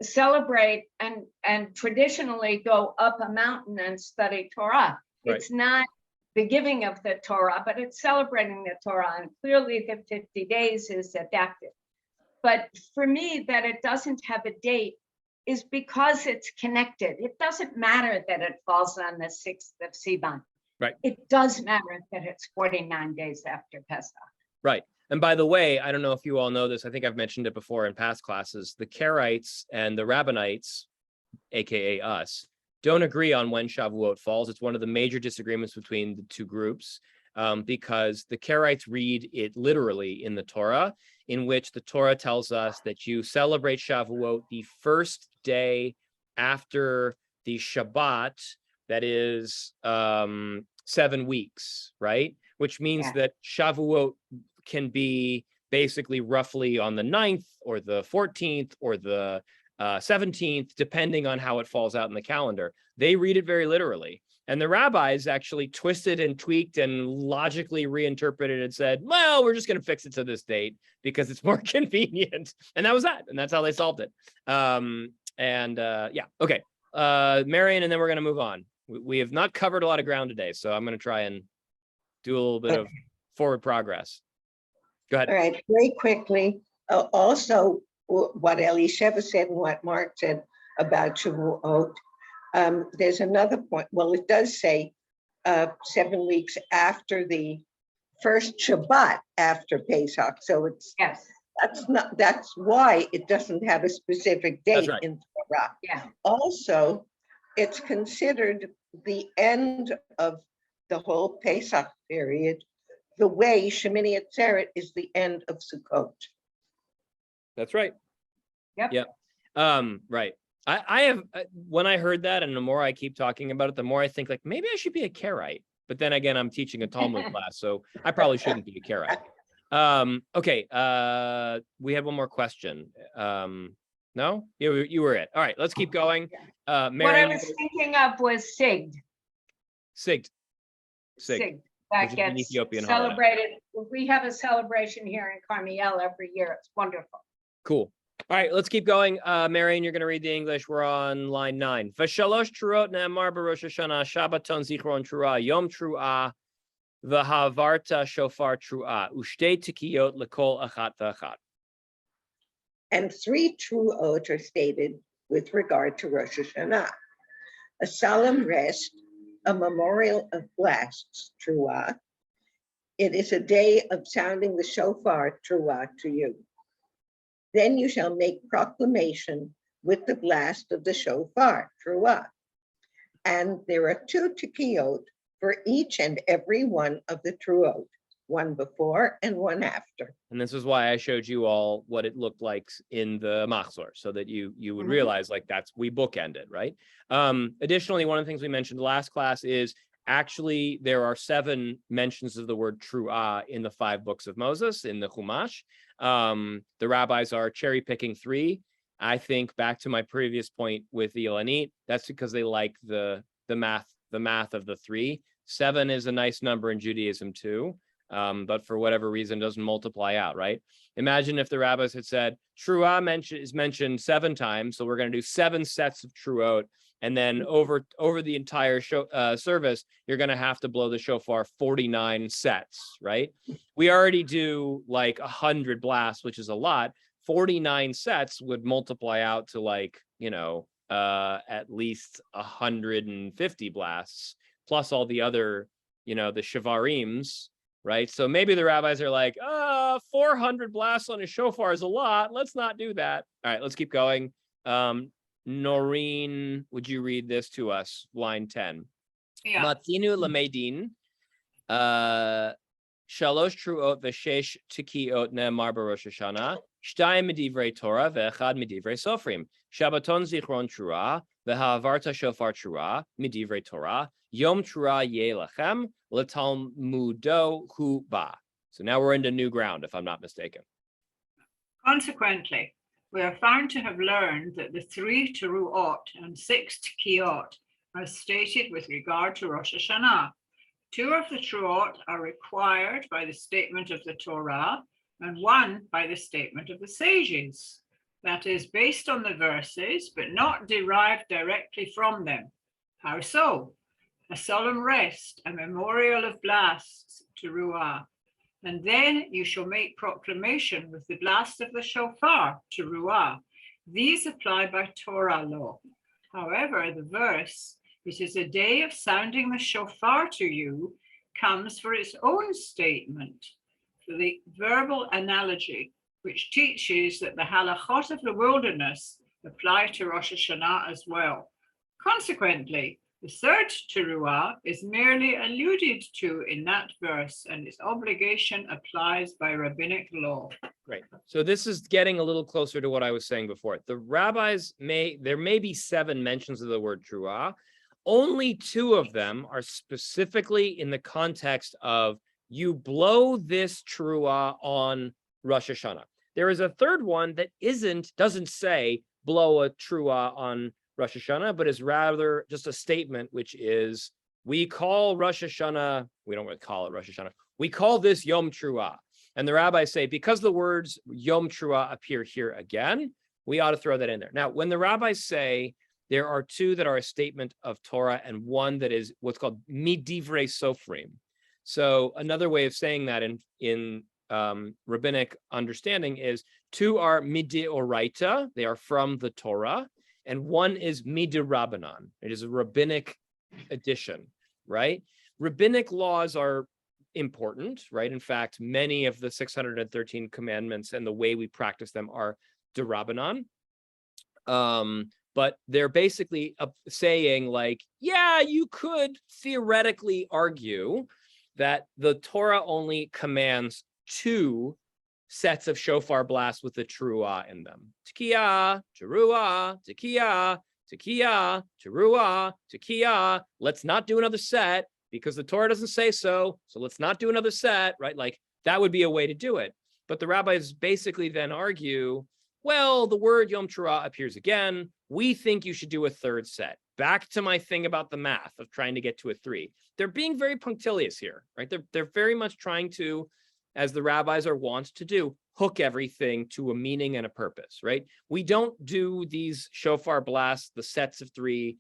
Celebrate and traditionally go up a mountain and study Torah. Right. It's not the giving of the Torah, but it's celebrating the Torah. And clearly the 50 days is adapted. But for me, that it doesn't have a date is because it's connected. It doesn't matter that it falls on the 6th of Sivan. Right. It does matter that it's 49 days after Pesach. Right. And by the way, I don't know if you all know this. I think I've mentioned it before in past classes. The Karaites and the Rabbinites, aka us, don't agree on when Shavuot falls. It's one of the major disagreements between the 2 groups, because the Karaites read it literally in the Torah, in which the Torah tells us that you celebrate Shavuot the first day after the Shabbat, that is 7 weeks, right? Which means that Shavuot can be basically roughly on the 9th or the 14th or the 17th, depending on how it falls out in the calendar. They read it very literally. And the rabbis actually twisted and tweaked and logically reinterpreted and said, well, we're just going to fix it to this date because it's more convenient. And that was that. And that's how they solved it. Okay. Marion, and then we're going to move on. We have not covered a lot of ground today, so I'm going to try and do a little bit of forward progress. Go ahead. All right, very quickly. Also, what Elisheva said and what Mark said about Shavuot, there's another point. Well, it does say 7 weeks after the first Shabbat after Pesach. So it's that's why it doesn't have a specific date in Torah. Yeah. Also, it's considered the end of the whole Pesach period, the way Shemini Atzeret is the end of Sukkot. That's right. Yep. Right. I have, when I heard that, and the more I keep talking about it, the more I think like, maybe I should be a Karaite. But then again, I'm teaching a Talmud class, so I probably shouldn't be a Karaite. Okay. We had one more question. No, you were it. All right, let's keep going. What Marion, I was thinking of was Sigd. Sigd. That which is an gets Ethiopian holiday. celebrated. We have a celebration here in Carmiel every year. It's wonderful. Cool. All right, let's keep going. Marion, you're going to read the English. We're on line 9. V'shalosh truot ne'amar b'Rosh Hashanah, Shabbaton zichron truah, Yom truah, v'havarta shofar truah, u'shtei tikiyot lekol achat v'achat. And 3 truot are stated with regard to Rosh Hashanah. A solemn rest, a memorial of blasts, truah. It is a day of sounding the shofar, truah, to you. Then you shall make proclamation with the blast of the shofar, truah. And there are 2 tikiyot for each and every one of the truot, one before and one after. And this is why I showed you all what it looked like in the machzor, so that you would realize like we bookend it, right? Additionally, one of the things we mentioned last class is Actually, there are 7 mentions of the word truah in the 5 books of Moses in the Chumash. The rabbis are cherry picking 3. I think back to my previous point with the Ilanit, that's because they like the math of the 3. 7 is a nice number in Judaism too, but for whatever reason doesn't multiply out, right? Imagine if the rabbis had said truah is mentioned 7 times, so we're going to do 7 sets of truot, and then over the entire service, you're going to have to blow the shofar 49 sets, right? We already do like 100 blasts, which is a lot. 49 sets would multiply out to like, at least 150 blasts, plus all the other, the shavarims, right? So maybe the rabbis are like, 400 blasts on a shofar is a lot. Let's not do that. All right, let's keep going. Noreen, would you read this to us? Line 10. Yeah. Matinu lamedin, shalosh truot v'shesh tikiot ne'emar b'Rosh Hashanah, shtayim midivrei Torah ve'echad midivrei Sofrim, Shabbaton zichron truah, ve'ha'avarta shofar truah, midivrei Torah, Yom truah yeh lachem, l'talmudo hu ba. So now we're into new ground, if I'm not mistaken. Consequently, we are found to have learned that the 3 teruot and 6 tekiot are stated with regard to Rosh Hashanah. 2 of the teruot are required by the statement of the Torah, and 1 by the statement of the sages. That is based on the verses, but not derived directly from them. How so? A solemn rest, a memorial of blasts, teruah. And then you shall make proclamation with the blast of the shofar, teruah. These apply by Torah law. However, the verse, it is a day of sounding the shofar to you, comes for its own statement, for the verbal analogy, which teaches that the halachot of the wilderness apply to Rosh Hashanah as well. Consequently, the 3rd teruah is merely alluded to in that verse, and its obligation applies by rabbinic law. Great. So this is getting a little closer to what I was saying before. The rabbis there may be 7 mentions of the word truah. Only 2 of them are specifically in the context of you blow this truah on Rosh Hashanah. There is a 3rd one that doesn't say blow a truah on Rosh Hashanah, but is rather just a statement, which is we call Rosh Hashanah, we don't really call it Rosh Hashanah, we call this Yom Truah. And the rabbis say, because the words Yom Truah appear here again, we ought to throw that in there. Now, when the rabbis say there are 2 that are a statement of Torah and 1 that is what's called midivrei Sofrim. So another way of saying that in rabbinic understanding is 2 are mideoraita, they are from the Torah, and 1 is midirabbanan. It is a rabbinic addition, right? Rabbinic laws are important, right? In fact, many of the 613 commandments and the way we practice them are dirabbanan. But they're basically saying like, yeah, you could theoretically argue that the Torah only commands 2 sets of shofar blasts with the truah in them. Tekiah, teruah, tekiah, tekiah, teruah, tekiah. Let's not do another set because the Torah doesn't say so. So let's not do another set, right? Like that would be a way to do it. But the rabbis basically then argue, well, the word Yom Truah appears again. We think you should do a 3rd set. Back to my thing about the math of trying to get to a 3. They're being very punctilious here, right? They're very much trying to, as the rabbis are wont to do, hook everything to a meaning and a purpose, right? We don't do these shofar blasts, the sets of 3,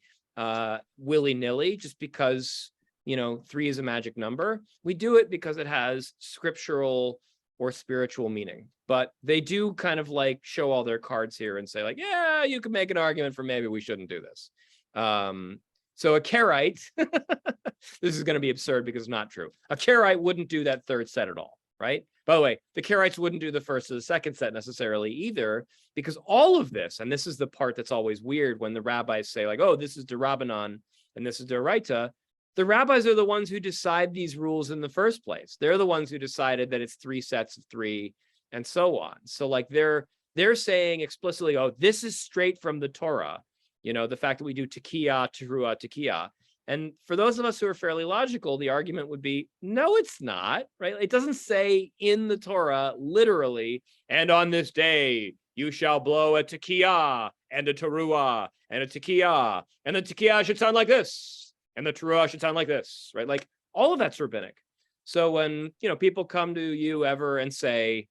willy-nilly, just because, 3 is a magic number. We do it because it has scriptural or spiritual meaning. But they do kind of like show all their cards here and say like, yeah, you could make an argument for maybe we shouldn't do this. So a Karaite, this is going to be absurd because it's not true. A Karaite wouldn't do that 3rd set at all, right? By the way, the Karaites wouldn't do the 1st or the 2nd set necessarily either, because all of this, and this is the part that's always weird when the rabbis say like, oh, this is D'Rabbanan and this is D'Oraita. The rabbis are the ones who decide these rules in the first place. They're the ones who decided that it's 3 sets of 3 and so on. So like they're saying explicitly, oh, this is straight from the Torah. The fact that we do tekiah, teruah, tekiah. And for those of us who are fairly logical, the argument would be, no, it's not, right? It doesn't say in the Torah, literally, and on this day, you shall blow a tekiah and a teruah and a tekiah, and the tekiah should sound like this, and the teruah should sound like this, right? Like all of that's rabbinic. So when, people come to you ever and say,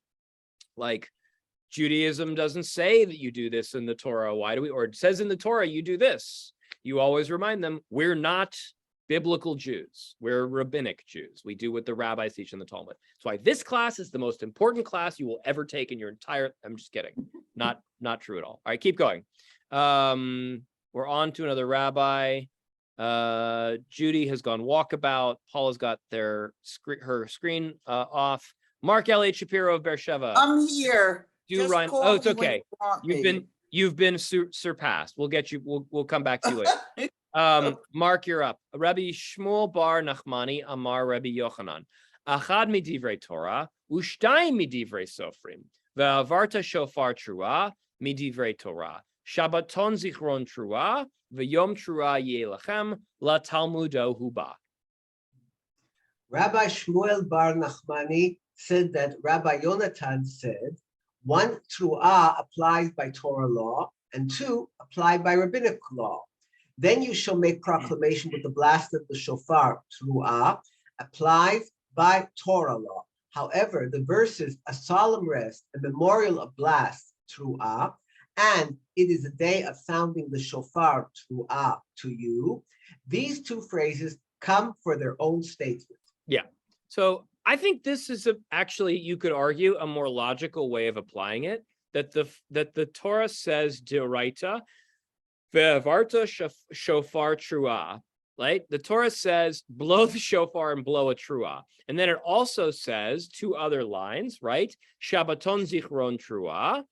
like, Judaism doesn't say that you do this in the Torah, why do we, or it says in the Torah, you do this. You always remind them, we're not biblical Jews. We're rabbinic Jews. We do what the rabbis teach in the Talmud. That's why this class is the most important class you will ever take in your entire, I'm just kidding. Not true at all. All right, keep going. We're on to another rabbi. Judy has gone walkabout. Paula's got her screen off. Mark Elliott Shapiro of Beersheba. I'm here. Just Ryan. call Oh, it's me when okay. you want me. You've been surpassed. We'll get you. We'll come back to you later. Mark, you're up. Rabbi Shmuel bar Nachmani Amar Rabbi Yochanan. Achad midivrei Torah, ushtayim midivrei Sofrim. Ve'avarta shofar trua midivrei Torah. Shabbaton zichron trua, ve'yom trua yelachem la Talmudo huba. Rabbi Shmuel bar Nachmani said that Rabbi Yonatan said, 1, tru'ah applies by Torah law, and 2, applied by rabbinic law. Then you shall make proclamation with the blast of the shofar, tru'ah, applies by Torah law. However, the verses, a solemn rest, a memorial of blast, tru'ah, and it is a day of sounding the shofar, tru'ah, to you, these two phrases come for their own statement. Yeah. So I think this is actually, you could argue, a more logical way of applying it, that the Torah says deoraita, ve'avarta shofar trua, right? The Torah says blow the shofar and blow a trua. And then it also says 2 other lines, right? Shabbaton zichron trua,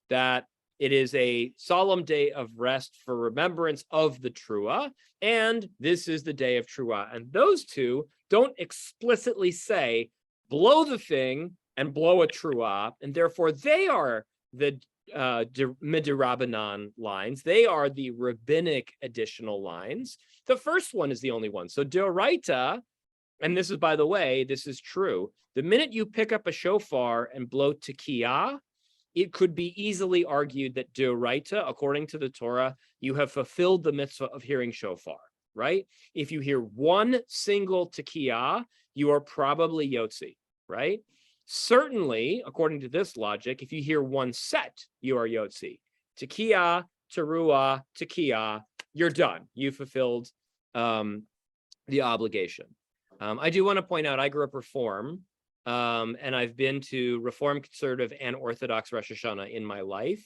that it is a solemn day of rest for remembrance of the trua, and this is the day of trua. And those 2 don't explicitly say blow the thing and blow a trua, and therefore they are the midirabanan lines. They are the rabbinic additional lines. The first one is the only one. So deoraita, and this is, by the way, this is true. The minute you pick up a shofar and blow tekiah, it could be easily argued that deoraita, according to the Torah, you have fulfilled the mitzvah of hearing shofar, right? If you hear one single tekiah, you are probably yotzi, right? Certainly, according to this logic, if you hear one set, you are yotzi. Tekiah, teruah, tekiah, you're done. You fulfilled the obligation. I do want to point out, I grew up Reform, and I've been to Reform, Conservative, and Orthodox Rosh Hashanah in my life.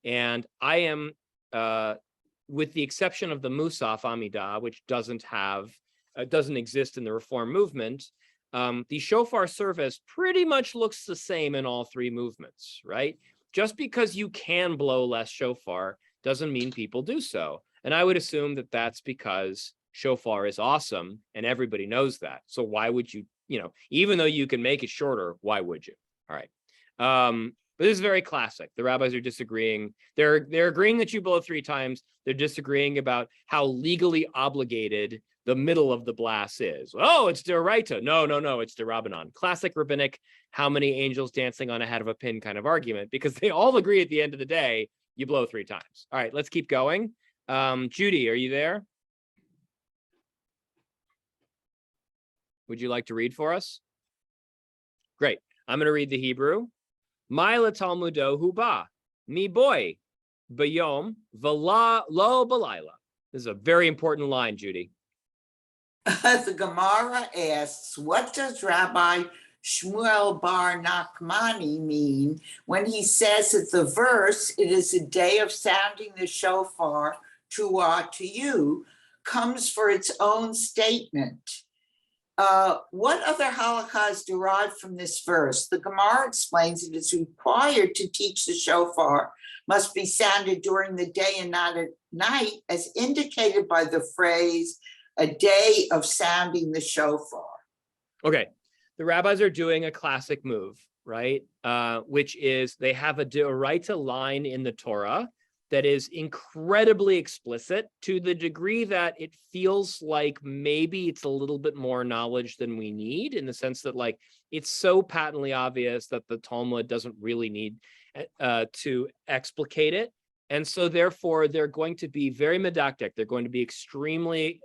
And I am, with the exception of the Musaf Amidah, which doesn't exist in the Reform movement, the shofar service pretty much looks the same in all 3 movements, right? Just because you can blow less shofar doesn't mean people do so. And I would assume that that's because shofar is awesome and everybody knows that. So why would you, even though you can make it shorter, why would you? All right. But this is very classic. The rabbis are disagreeing. They're agreeing that you blow 3 times. They're disagreeing about how legally obligated the middle of the blast is. Oh, it's deoraita. No, it's derabanan. Classic rabbinic, how many angels dancing on a head of a pin kind of argument, because they all agree at the end of the day, you blow 3 times. All right, let's keep going. Judy, are you there? Would you like to read for us? Great. I'm going to read the Hebrew. Mila Talmudo huba, mi boy, bayom, vala lo balayla. This is a very important line, Judy. The Gemara asks, what does Rabbi Shmuel bar Nachmani mean when he says that the verse, it is a day of sounding the shofar, truah, to you, comes for its own statement? What other halachas derived from this verse? The Gemara explains it is required to teach the shofar must be sounded during the day and not at night, as indicated by the phrase, a day of sounding the shofar. Okay, the rabbis are doing a classic move, right? Which is they have a deoraita line in the Torah that is incredibly explicit to the degree that it feels like maybe it's a little bit more knowledge than we need, in the sense that like it's so patently obvious that the Talmud doesn't really need to explicate it. And so therefore they're going to be very medactic. They're going to be extremely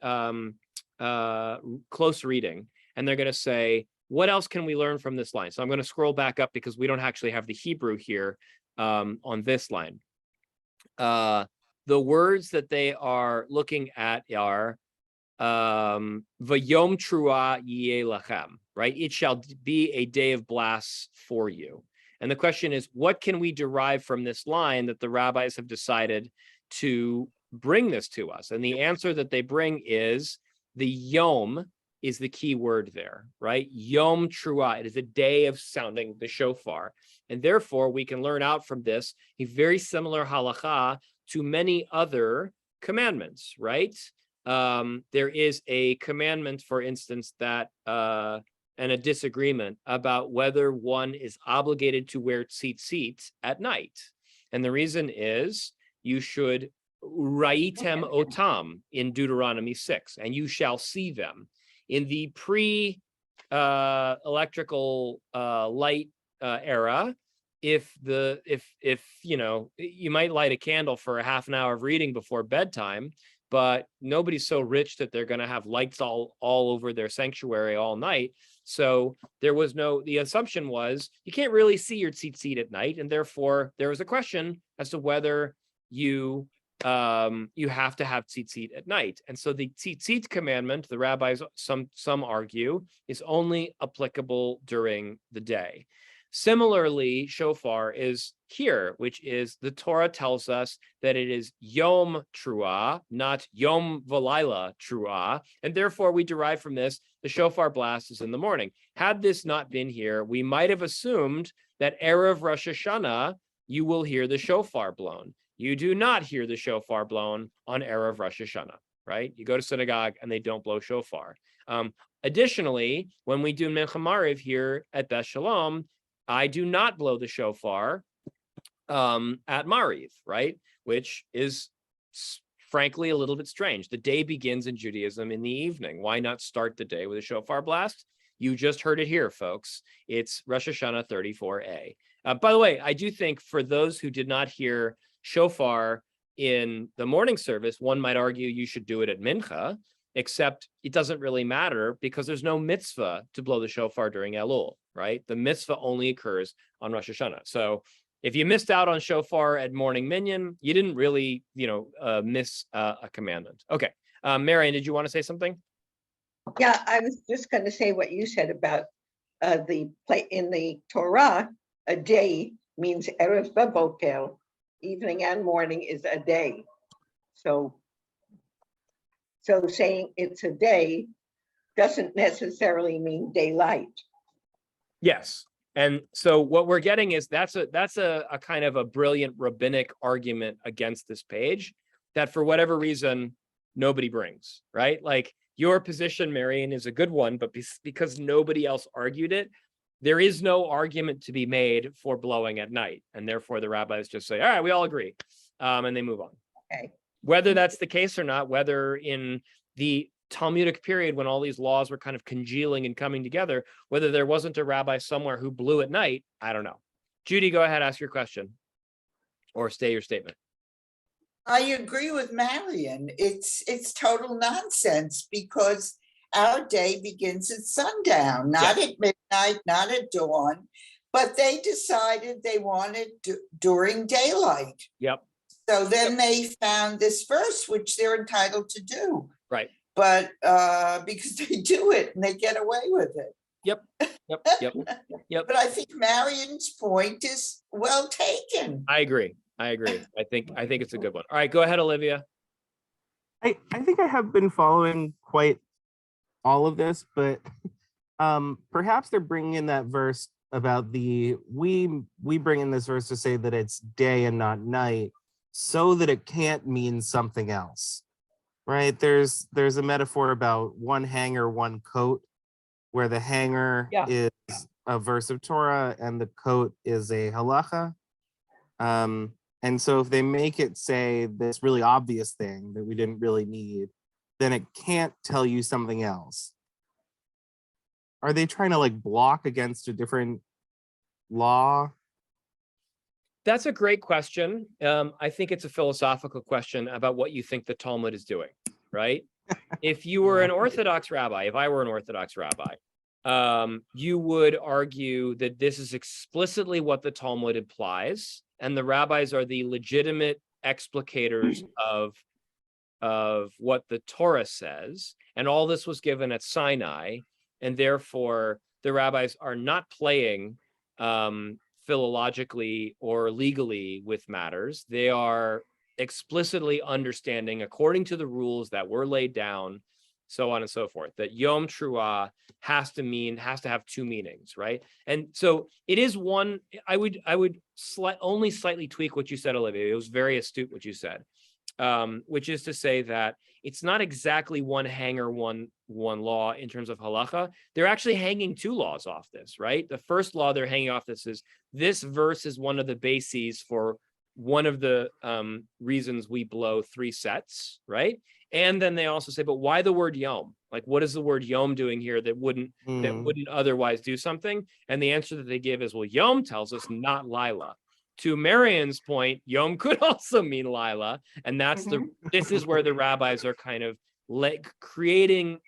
close reading. And they're going to say, what else can we learn from this line? So I'm going to scroll back up because we don't actually have the Hebrew here on this line. The words that they are looking at are Vayom Trua Yeh Lachem, right? It shall be a day of blasts for you. And the question is, what can we derive from this line that the rabbis have decided to bring this to us? And the answer that they bring is the Yom is the key word there, right? Yom Trua, it is a day of sounding the shofar. And therefore, we can learn out from this a very similar halacha to many other commandments, right? There is a commandment, for instance, that and a disagreement about whether one is obligated to wear tzitzit at night. And the reason is you should raitem otam in Deuteronomy 6, and you shall see them. In the pre-electrical light era, if you know, you might light a candle for a half an hour of reading before bedtime, but nobody's so rich that they're going to have lights all over their sanctuary all night. So there was the assumption was you can't really see your tzitzit at night, and therefore there was a question as to whether you have to have tzitzit at night. And so the tzitzit commandment, the rabbis, some argue, is only applicable during the day. Similarly, shofar is here, which is the Torah tells us that it is Yom Trua, not Yom V'Laila Trua, and therefore we derive from this the shofar blast is in the morning. Had this not been here, we might have assumed that Erev Rosh Hashanah you will hear the shofar blown. You do not hear the shofar blown on Erev Rosh Hashanah, right? You go to synagogue and they don't blow shofar. Additionally, when we do Mincha Mariv here at Beth Shalom, I do not blow the shofar at Mariv, right? Which is frankly a little bit strange. The day begins in Judaism in the evening. Why not start the day with a shofar blast? You just heard it here, folks. It's Rosh Hashanah 34a. By the way, I do think for those who did not hear shofar in the morning service, one might argue you should do it at Mincha, except it doesn't really matter because there's no mitzvah to blow the shofar during Elul, right? The mitzvah only occurs on Rosh Hashanah. So if you missed out on shofar at morning minyan, you didn't really, miss a commandment. Okay, Marian, did you want to say something? Yeah, I was just going to say what you said about in the Torah, a day means erev baboker, evening and morning is a day. So saying it's a day doesn't necessarily mean daylight. Yes. And so what we're getting is that's a kind of a brilliant rabbinic argument against this page that for whatever reason, nobody brings, right? Like your position, Marian, is a good one, but because nobody else argued it, there is no argument to be made for blowing at night. And therefore the rabbis just say, all right, we all agree. And they move on. Okay. Whether that's the case or not, whether in the Talmudic period when all these laws were kind of congealing and coming together, whether there wasn't a rabbi somewhere who blew at night, I don't know. Judy, go ahead, ask your question or stay your statement. I agree with Marian. It's total nonsense because our day begins at sundown, not at midnight, not at dawn, but they decided they wanted during daylight. Yep. So then they found this verse, which they're entitled to do. Right. But because they do it and they get away with it. Yep. But I think Marian's point is well taken. I agree. I think it's a good one. All right, go ahead, Olivia. I think I have been following quite all of this, but perhaps they're bringing in that verse about we bring in this verse to say that it's day and not night so that it can't mean something else, right? There's a metaphor about one hanger, one coat, where the hanger is a verse of Torah and the coat is a halacha. And so if they make it say this really obvious thing that we didn't really need, then it can't tell you something else. Are they trying to like block against a different law? That's a great question. I think it's a philosophical question about what you think the Talmud is doing, right? If you were an Orthodox rabbi, if I were an Orthodox rabbi, you would argue that this is explicitly what the Talmud implies, and the rabbis are the legitimate explicators of what the Torah says, and all this was given at Sinai, and therefore the rabbis are not playing philologically or legally with matters. They are explicitly understanding, according to the rules that were laid down, so on and so forth, that Yom Truah has to have two meanings, right? And so it is one. I would only slightly tweak what you said, Olivia. It was very astute what you said, which is to say that it's not exactly one hanger, one law in terms of halacha. They're actually hanging two laws off this, right? The first law they're hanging off this is this verse is one of the bases for one of the reasons we blow 3 sets, right? And then they also say, but why the word yom? Like, what is the word yom doing here that wouldn't otherwise do something? And the answer that they give is, well, yom tells us not Lila. To Marian's point, yom could also mean Lila, and that's this is where the rabbis are kind of like creating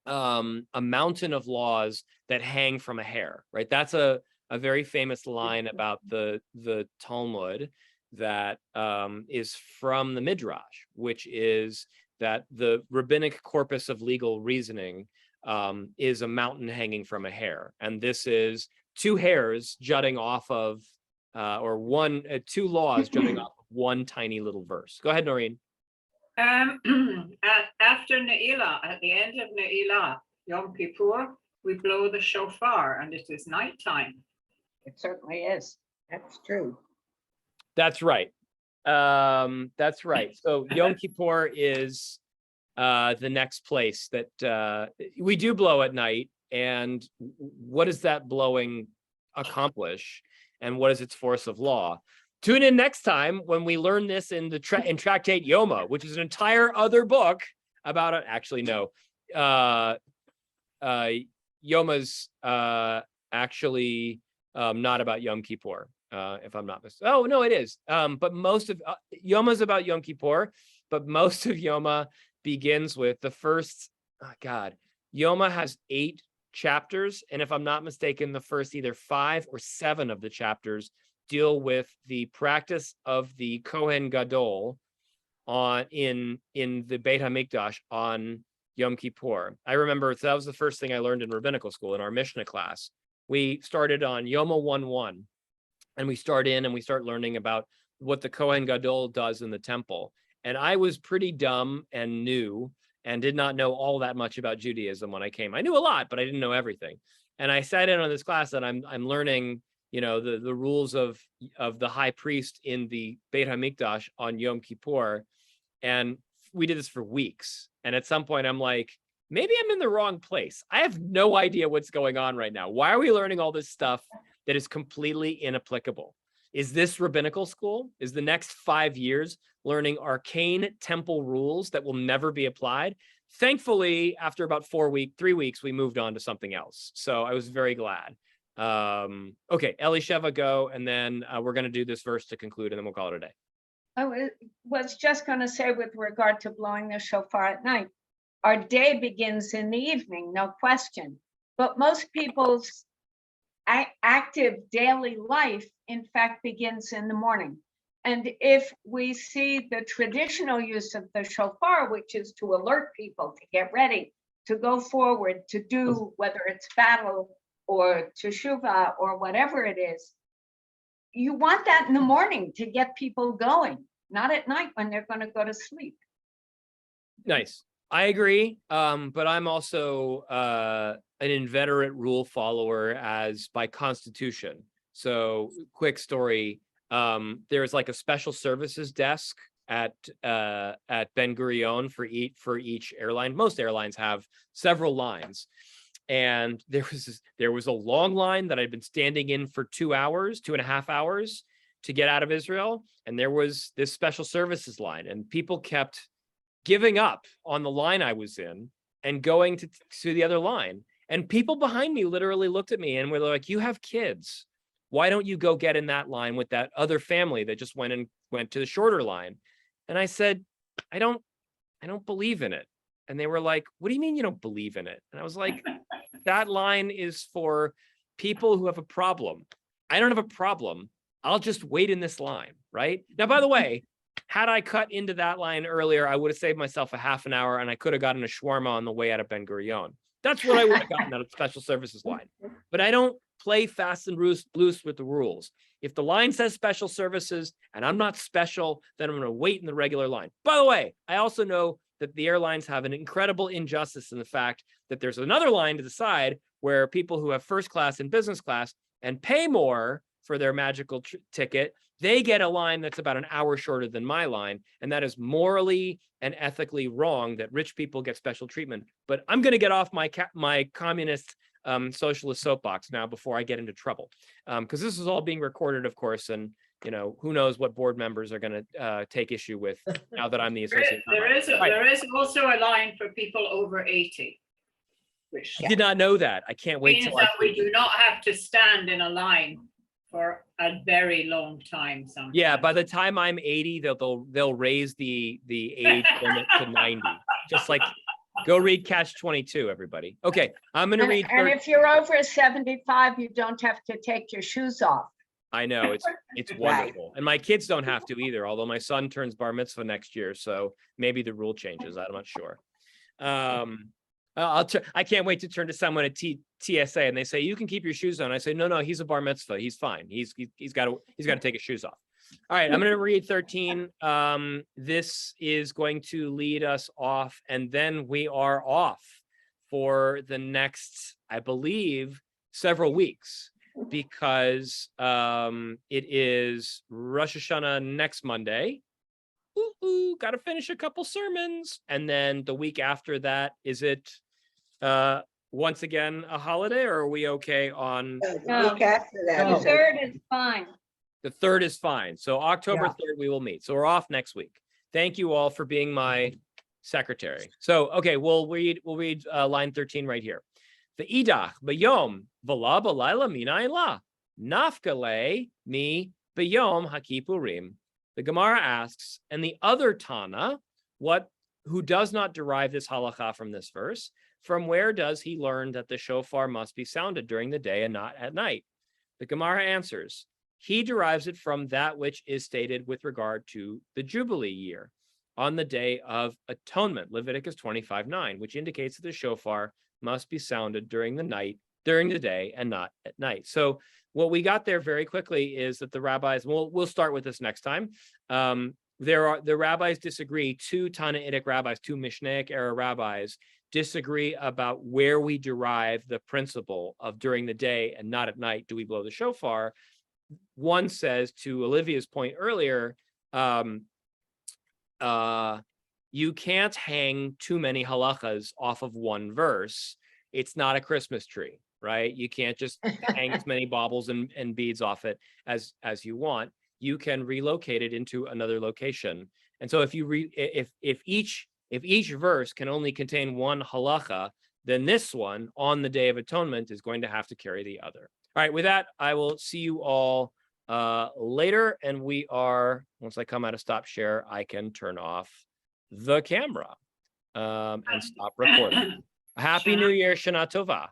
a mountain of laws that hang from a hair, right? That's a very famous line about the Talmud that is from the Midrash, which is that the rabbinic corpus of legal reasoning is a mountain hanging from a hair, and this is 2 hairs jutting off of or 2 laws jutting off of one tiny little verse. Go ahead, Noreen. After Ne'ilah, at the end of Ne'ilah, Yom Kippur, we blow the shofar, and it is nighttime. It certainly is. That's true. That's right. That's right. So Yom Kippur is the next place that we do blow at night. And what does that blowing accomplish? And what is its force of law? Tune in next time when we learn this in the in Tractate Yoma, which is an entire other book about it. Actually, no. Yoma's actually not about Yom Kippur, if I'm not mistaken. Oh, no, it is. But most of Yoma's about Yom Kippur, but most of Yoma begins with the first, Yoma has 8 chapters, and if I'm not mistaken, the first either 5 or 7 of the chapters deal with the practice of the Kohen Gadol in the Beit HaMikdash on Yom Kippur. I remember that was the first thing I learned in rabbinical school in our Mishnah class. We started on Yoma 1:1, and we start learning about what the Kohen Gadol does in the temple. And I was pretty dumb and new and did not know all that much about Judaism when I came. I knew a lot, but I didn't know everything. And I sat in on this class and I'm learning, the rules of the high priest in the Beit HaMikdash on Yom Kippur. And we did this for weeks. And at some point I'm like, maybe I'm in the wrong place. I have no idea what's going on right now. Why are we learning all this stuff that is completely inapplicable? Is this rabbinical school? Is the next 5 years learning arcane temple rules that will never be applied? Thankfully, after about 3 weeks, we moved on to something else. So I was very glad. Okay, Elisheva, go, and then we're going to do this verse to conclude, and then we'll call it a day. I was just going to say, with regard to blowing the shofar at night, our day begins in the evening, no question. But most people's active daily life, in fact, begins in the morning. And if we see the traditional use of the shofar, which is to alert people to get ready, to go forward, to do, whether it's battle or teshuvah or whatever it is, you want that in the morning to get people going, not at night when they're going to go to sleep. Nice. I agree. But I'm also an inveterate rule follower as by constitution. So quick story. There's like a special services desk at Ben Gurion for each airline. Most airlines have several lines. And there was a long line that I'd been standing in for 2.5 hours to get out of Israel, and there was this special services line, and people kept giving up on the line I was in and going to the other line. And people behind me literally looked at me and were like, "You have kids. Why don't you go get in that line with that other family that just went to the shorter line?" And I said, I don't believe in it. And they were like, "What do you mean you don't believe in it?" And I was like, that line is for people who have a problem. I don't have a problem. I'll just wait in this line, right? Now, by the way, had I cut into that line earlier, I would have saved myself a half an hour and I could have gotten a shawarma on the way out of Ben Gurion. That's what I would have gotten out of special services line. But I don't play fast and loose with the rules. If the line says special services and I'm not special, then I'm going to wait in the regular line. By the way, I also know that the airlines have an incredible injustice in the fact that there's another line to the side where people who have first class and business class and pay more for their magical ticket, they get a line that's about an hour shorter than my line. And that is morally and ethically wrong that rich people get special treatment. But I'm going to get off my communist socialist soapbox now before I get into trouble. Because this is all being recorded, of course, and who knows what board members are going to take issue with now that I'm the associate. There is also a line for people over 80. Which I did not know that. I can't wait means till that we do not have to stand in a line for a very long time. Sometimes. Yeah, by the time I'm 80, they'll raise the age limit to 90. Just like go read Catch 22, everybody. Okay, I'm gonna read. And if you're over 75, you don't have to take your shoes off. I know it's wonderful, and my kids don't have to either. Although my son turns bar mitzvah next year, so maybe the rule changes. I'm not sure. I can't wait to turn to someone at TSA and they say, "You can keep your shoes on." I say, no, he's a bar mitzvah. He's fine. He's got to take his shoes off. All right, I'm going to read 13. This is going to lead us off, and then we are off for the next, I believe, several weeks, because it is Rosh Hashanah next Monday. Got to finish a couple sermons, and then the week after that, is it once again a holiday, or are we okay on The week after that The is third is fine. the 3rd is fine? So October Yeah. 3rd we will meet. So we're off next week. Thank you all for being my secretary. So okay, we'll read line 13 right here. Ve'idach b'yom v'la b'layla minayin la nafkale mi b'yom hakipurim. The Gemara asks, and the other Tana, who does not derive this halacha from this verse, from where does he learn that the shofar must be sounded during the day and not at night? The Gemara answers, he derives it from that which is stated with regard to the Jubilee year on the Day of Atonement, Leviticus 25:9, which indicates that the shofar must be sounded during the day and not at night. So what we got there very quickly is that the rabbis, we'll start with this next time. The rabbis disagree. Two Tannaitic rabbis, two Mishnaic era rabbis disagree about where we derive the principle of during the day and not at night do we blow the shofar. One says, to Olivia's point earlier, you can't hang too many halachas off of one verse. It's not a Christmas tree, right? You can't just hang as many baubles and beads off it as you want. You can relocate it into another location. And so if each verse can only contain one halacha, then this one on the Day of Atonement is going to have to carry the other. All right, with that, I will see you all later. And once I come out of stop share, I can turn off the camera and stop recording. Happy New Year, Shana Tova.